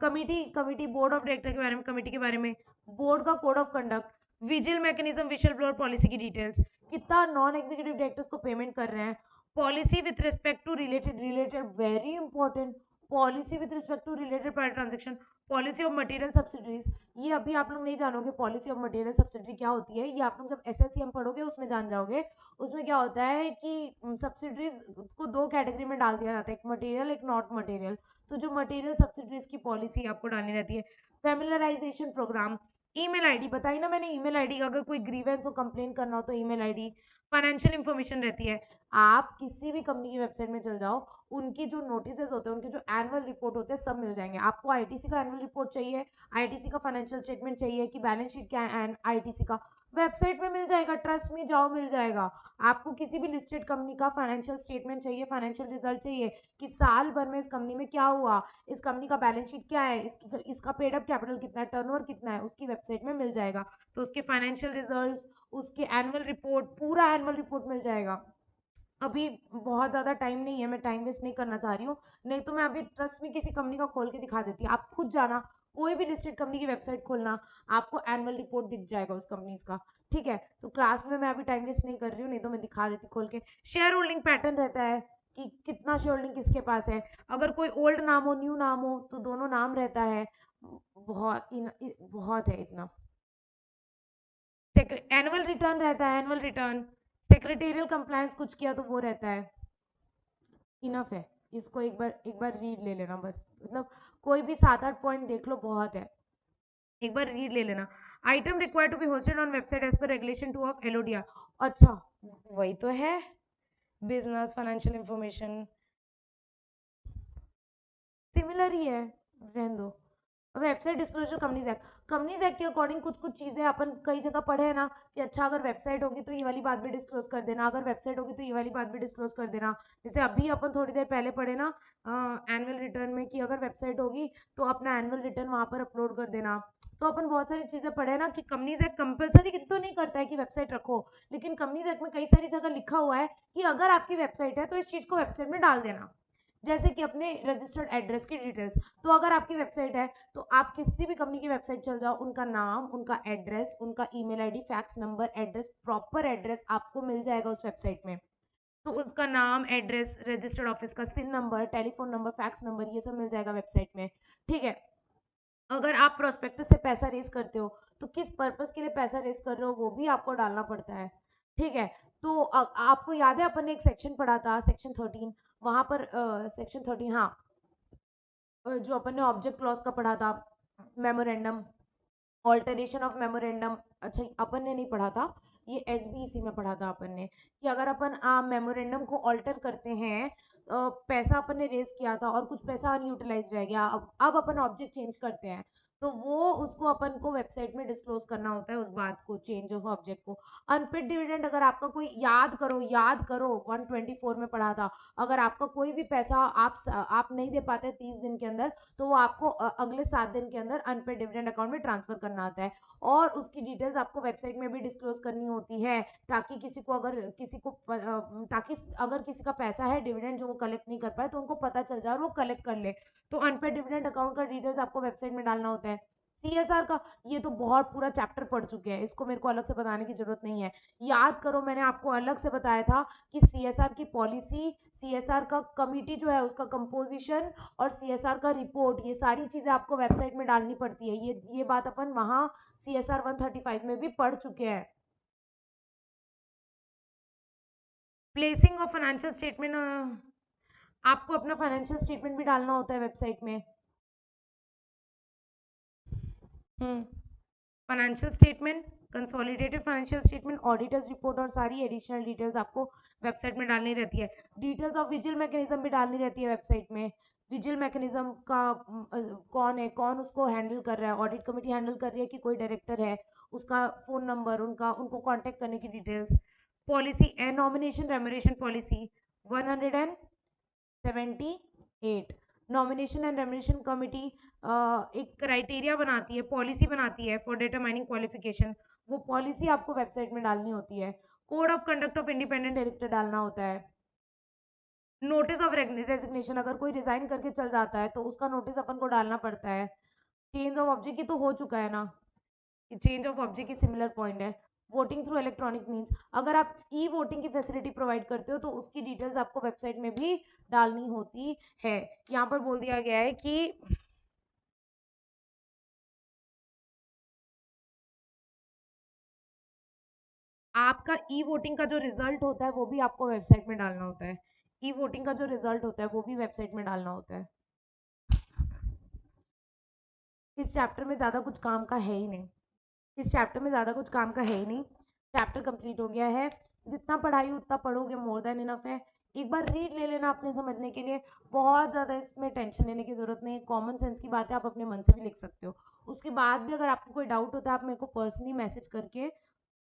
Committee committee board of director के बारे में, कमिटी के बारे में, बोर्ड का code of conduct, vigil mechanism, whistle blower policy की डिटेल्स, कितना नॉन एग्जीक्यूटिव डायरेक्टर्स को पेमेंट कर रहे हैं, policy with respect to related related very important, policy with respect to related private transaction, policy of material subsidies, ये अभी आप लोग नहीं जानोगे पॉलिसी ऑफ मटेरियल सब्सिडी क्या होती है, ये आप लोग जब एसएससीएम पढ़ोगे उसमें जान जाओगे। उसमें क्या होता है कि सब्सिडीज को दो कैटेगरी में डाल दिया जाता है, एक मटेरियल, एक नॉट मटेरियल। तो जो मटेरियल सब्सिडीज की पॉलिसी आपको डालनी रहती है। फेमिलराइजेशन प्रोग्राम, ईमेल आईडी बताई ना मैंने, ईमेल आईडी, अगर कोई ग्रीवेंस हो, कंप्लेन करना हो तो ईमेल आईडी, फाइनेंशियल इंफॉर्मेशन रहती है। आप किसी भी कंपनी की वेबसाइट में चल जाओ, उनकी जो नोटिस होते हैं, उनके जो एनुअल रिपोर्ट होते हैं, सब मिल जाएंगे आपको। आईटीसी का एनुअल रिपोर्ट चाहिए, आईटीसी का फाइनेंशियल स्टेटमेंट चाहिए कि बैलेंस शीट क्या है आईटीसी का, वेबसाइट में मिल जाएगा, ट्रस्ट में जाओ मिल जाएगा। आपको किसी भी लिस्टेड कंपनी का फाइनेंशियल स्टेटमेंट चाहिए, फाइनेंशियल रिजल्ट चाहिए कि साल भर में इस कंपनी में क्या हुआ, इस कंपनी का बैलेंस शीट क्या है, इसका पेड अप कैपिटल कितना है, टर्नओवर कितना है, उसकी वेबसाइट में मिल जाएगा। तो उसके फाइनेंशियल रिजल्ट्स, उसके एनुअल रिपोर्ट, पूरा एनुअल रिपोर्ट मिल जाएगा। अभी बहुत ज्यादा टाइम नहीं है, मैं टाइम वेस्ट नहीं करना चाह रही हूँ, नहीं तो मैं अभी ट्रस्ट में किसी कंपनी का खोल के दिखा देती, आप खुद जाना, कोई भी लिस्टेड कंपनी की वेबसाइट खोलना, आपको एनुअल रिपोर्ट दिख जाएगा उस कंपनी का। ठीक है, तो क्लास में मैं अभी टाइम वेस्ट नहीं कर रही हूँ, नहीं तो मैं दिखा देती खोल के। शेयर होल्डिंग पैटर्न रहता है कि कितना शेयर होल्डिंग किसके पास है, अगर कोई ओल्ड नाम हो, न्यू नाम हो, तो दोनों नाम रहता है। बहुत है इतना। एनुअल रिटर्न रहता है, एनुअल रिटर्न, सेक्रेटेरियल कंप्लायंस कुछ किया तो वो रहता है। इनफ है, इसको एक बार रीड ले लेना बस, मतलब कोई भी 7 8 पॉइंट देख लो, बहुत है, एक बार रीड ले लेना। Item required to be hosted on website as per regulation 2 of LODR, अच्छा वही तो है, बिजनेस फाइनेंशियल इंफॉर्मेशन, सिमिलर ही है, रहने दो। वेबसाइट डिस्क्लोजर कंपनीज एक्ट के अकॉर्डिंग कुछ कुछ चीजें अपन कई जगह पढ़े हैं ना कि अच्छा अगर वेबसाइट होगी तो ये वाली बात भी डिस्क्लोज कर देना, अगर वेबसाइट होगी तो ये वाली बात भी डिस्क्लोज कर देना। जैसे अभी अपन थोड़ी देर पहले पढ़े ना एनुअल रिटर्न में कि अगर वेबसाइट होगी तो अपना एनुअल रिटर्न वहां पर अपलोड कर देना। तो अपन बहुत सारी चीजें पढ़े ना कि कंपनीज एक्ट कंपलसरी तो नहीं करता है कि वेबसाइट रखो, लेकिन कंपनीज एक्ट में कई सारी जगह लिखा हुआ है कि अगर आपकी वेबसाइट है तो इस चीज को वेबसाइट में डाल देना। जैसे कि अपने रजिस्टर्ड एड्रेस की डिटेल्स, तो अगर आपकी वेबसाइट है तो आप किसी भी कंपनी की वेबसाइट चल जाओ, उनका नाम, उनका एड्रेस, उनका email ID, fax number, address, proper address आपको मिल जाएगा उस वेबसाइट में। तो उसका नाम, एड्रेस, रजिस्टर्ड ऑफिस का CIN number, telephone number, fax number, ये सब मिल जाएगा वेबसाइट में। ठीक है। अगर आप प्रोस्पेक्टस से पैसा रेज करते हो तो किस पर्पस के लिए पैसा रेज कर रहे हो वो भी आपको डालना पड़ता है। ठीक है। तो आपको याद है अपन ने एक सेक्शन पढ़ा था, सेक्शन 13, वहां पर सेक्शन 13, हाँ, जो अपन ने ऑब्जेक्ट क्लॉज का पढ़ा था, मेमोरेंडम, ऑल्टरेशन ऑफ मेमोरेंडम। अच्छा, अपन ने नहीं पढ़ा था, ये एसबीसी में पढ़ा था अपन ने कि अगर अपन मेमोरेंडम को ऑल्टर करते हैं, पैसा अपन ने रेज किया था और कुछ पैसा अनयूटिलाइज रह गया, अब अपन ऑब्जेक्ट चेंज करते हैं, तो वो उसको अपन को वेबसाइट में डिस्क्लोज करना होता है, उस बात को, चेंज ऑफ ऑब्जेक्ट को। अनपेड डिविडेंड, अगर आपका कोई, याद करो 124 में पढ़ा था, अगर आपका कोई भी पैसा आप नहीं दे पाते 30 दिन के अंदर, तो वो आपको अगले 7 दिन के अंदर अनपेड डिविडेंड अकाउंट में ट्रांसफर करना आता है, और उसकी डिटेल्स आपको वेबसाइट में भी डिस्क्लोज करनी होती है, ताकि किसी को अगर किसी को ताकि अगर किसी का पैसा है डिविडेंड जो वो कलेक्ट नहीं कर पाए तो उनको पता चल जाए और वो कलेक्ट कर ले। तो अनपेड डिविडेंड अकाउंट का डिटेल्स आपको वेबसाइट में डालना होता है। सीएसआर का, ये तो बहुत पूरा चैप्टर पढ़ चुके हैं, इसको मेरे को अलग से बताने की जरूरत नहीं है। याद करो, मैंने आपको अलग से बताया था कि सीएसआर की पॉलिसी, सीएसआर का कमिटी जो है उसका कंपोजिशन, और सीएसआर का रिपोर्ट, ये सारी चीजें आपको वेबसाइट में डालनी पड़ती है। ये बात अपन वहां सीएसआर 135 में भी पढ़ चुके हैं। प्लेसिंग ऑफ फाइनेंशियल स्टेटमेंट, आपको अपना फाइनेंशियल स्टेटमेंट भी डालना होता है वेबसाइट में। Financial statement, consolidated financial statement, auditors report और सारी एडिशनल डिटेल्स आपको वेबसाइट में डालनी रहती है। डिटेल्स ऑफ विजिल मैकेनिज्म भी डालनी रहती है वेबसाइट में। विजिल मैकेनिज्म का कौन है, कौन उसको हैंडल कर रहा है, ऑडिट कमेटी हैंडल कर रही है कि कोई डायरेक्टर है, उसका फोन नंबर, उनको कांटेक्ट करने की details. Policy and nomination remuneration policy 178, nomination and remuneration committee एक क्राइटेरिया बनाती है, पॉलिसी बनाती है फॉर डिटरमाइनिंग क्वालिफिकेशन, वो पॉलिसी आपको वेबसाइट में डालनी होती है। Code of conduct of independent director डालना होता है। नोटिस ऑफ रेजिग्नेशन, अगर कोई रिजाइन करके चल जाता है तो उसका नोटिस अपन को डालना पड़ता है। चेंज ऑफ ऑब्जेक्ट, की तो हो चुका है ना, चेंज ऑफ ऑब्जेक्ट की सिमिलर पॉइंट है। वोटिंग थ्रू इलेक्ट्रॉनिक मीन्स, अगर आप ई वोटिंग की फैसिलिटी प्रोवाइड करते हो तो उसकी डिटेल्स आपको वेबसाइट में भी डालनी होती है। यहाँ पर बोल दिया गया है कि आपका ई वोटिंग का जो रिजल्ट होता है वो भी आपको वेबसाइट में डालना होता है। ई वोटिंग का जो रिजल्ट होता है वो भी वेबसाइट में डालना होता है। इस चैप्टर में ज्यादा कुछ काम का है ही नहीं, इस चैप्टर में ज्यादा कुछ काम का है ही नहीं। चैप्टर कंप्लीट हो गया है, जितना पढ़ाई उतना पढ़ोगे मोर देन इनफ है। एक बार रीड ले लेना अपने समझने के लिए, बहुत ज्यादा इसमें टेंशन लेने की जरूरत नहीं है, कॉमन सेंस की बात है, आप अपने मन से भी लिख सकते हो। उसके बाद भी अगर आपको कोई डाउट होता है आप मेरे को पर्सनली मैसेज करके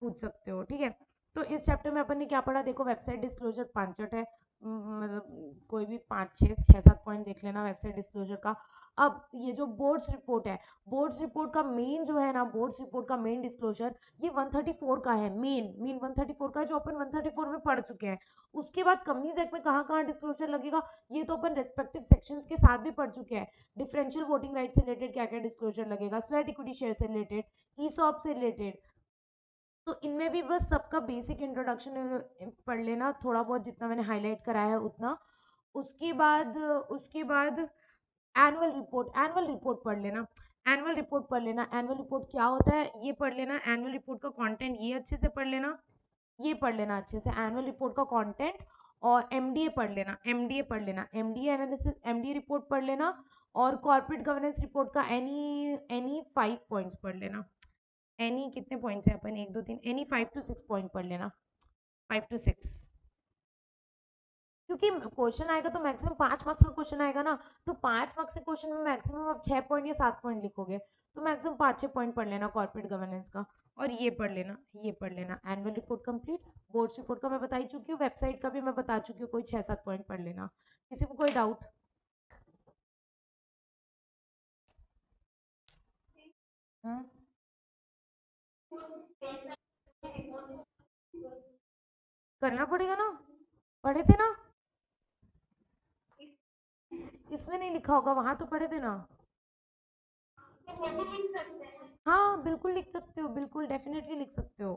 पूछ सकते हो, ठीक है। तो इस चैप्टर में अपन ने क्या पढ़ा, देखो वेबसाइट डिस्क्लोजर पांचट है, मतलब कोई भी 5 6 6 7 पॉइंट देख लेना वेबसाइट डिस्क्लोजर का। अब ये जो बोर्ड्स रिपोर्ट है, बोर्ड्स रिपोर्ट का मेन जो है ना, बोर्ड्स रिपोर्ट का मेन डिस्क्लोजर ये 134 का है, मेन 134 का है, जो अपन 134 में पढ़ चुके हैं। उसके बाद कंपनीज एक्ट में कहाँ कहाँ डिस्क्लोजर लगेगा ये तो अपन रेस्पेक्टिव सेक्शंस के साथ भी पढ़ चुके हैं। डिफरेंशियल वोटिंग राइट से रिलेटेड क्या क्या डिस्क्लोजर लगेगा, स्वेट इक्विटी शेयर से रिलेटेड, ईसॉप से रिलेटेड, तो इनमें भी बस सबका बेसिक इंट्रोडक्शन पढ़ लेना, थोड़ा बहुत जितना मैंने हाईलाइट कराया है उतना। उसके बाद एनुअल रिपोर्ट पढ़ लेना। एनुअल रिपोर्ट क्या होता है ये पढ़ लेना, एनुअल रिपोर्ट का कंटेंट ये अच्छे से पढ़ लेना, ये पढ़ लेना अच्छे से एनुअल रिपोर्ट का कंटेंट। और एमडीए पढ़ लेना, एमडीए एनालिसिस, एमडीए रिपोर्ट पढ़ लेना। और कॉर्पोरेट गवर्नेंस रिपोर्ट का एनी 5 पॉइंट्स पढ़ लेना। एनी कितने पॉइंट्स है, अपन 1 2 3, एनी 5 to 6 पॉइंट पढ़ लेना, 5 to 6, क्योंकि क्वेश्चन आएगा तो मैक्सिमम 5 मार्क्स का क्वेश्चन आएगा ना, तो 5 मार्क्स के क्वेश्चन में मैक्सिमम आप 6 पॉइंट या 7 पॉइंट लिखोगे, तो मैक्सिमम 5-6 पॉइंट पढ़ लेना कॉर्पोरेट गवर्नेंस का। और ये पढ़ लेना, ये पढ़ लेना, annual report complete, boards report का मैं बता ही चुकी हूँ, वेबसाइट का भी मैं बता चुकी हूँ, कोई 6-7 पॉइंट पढ़ लेना। किसी को कोई डाउट? हम्म, करना पड़ेगा ना, पढ़े थे ना, इसमें नहीं लिखा होगा, वहां तो पढ़े थे ना। हाँ बिल्कुल लिख सकते हो, बिल्कुल डेफिनेटली लिख सकते हो।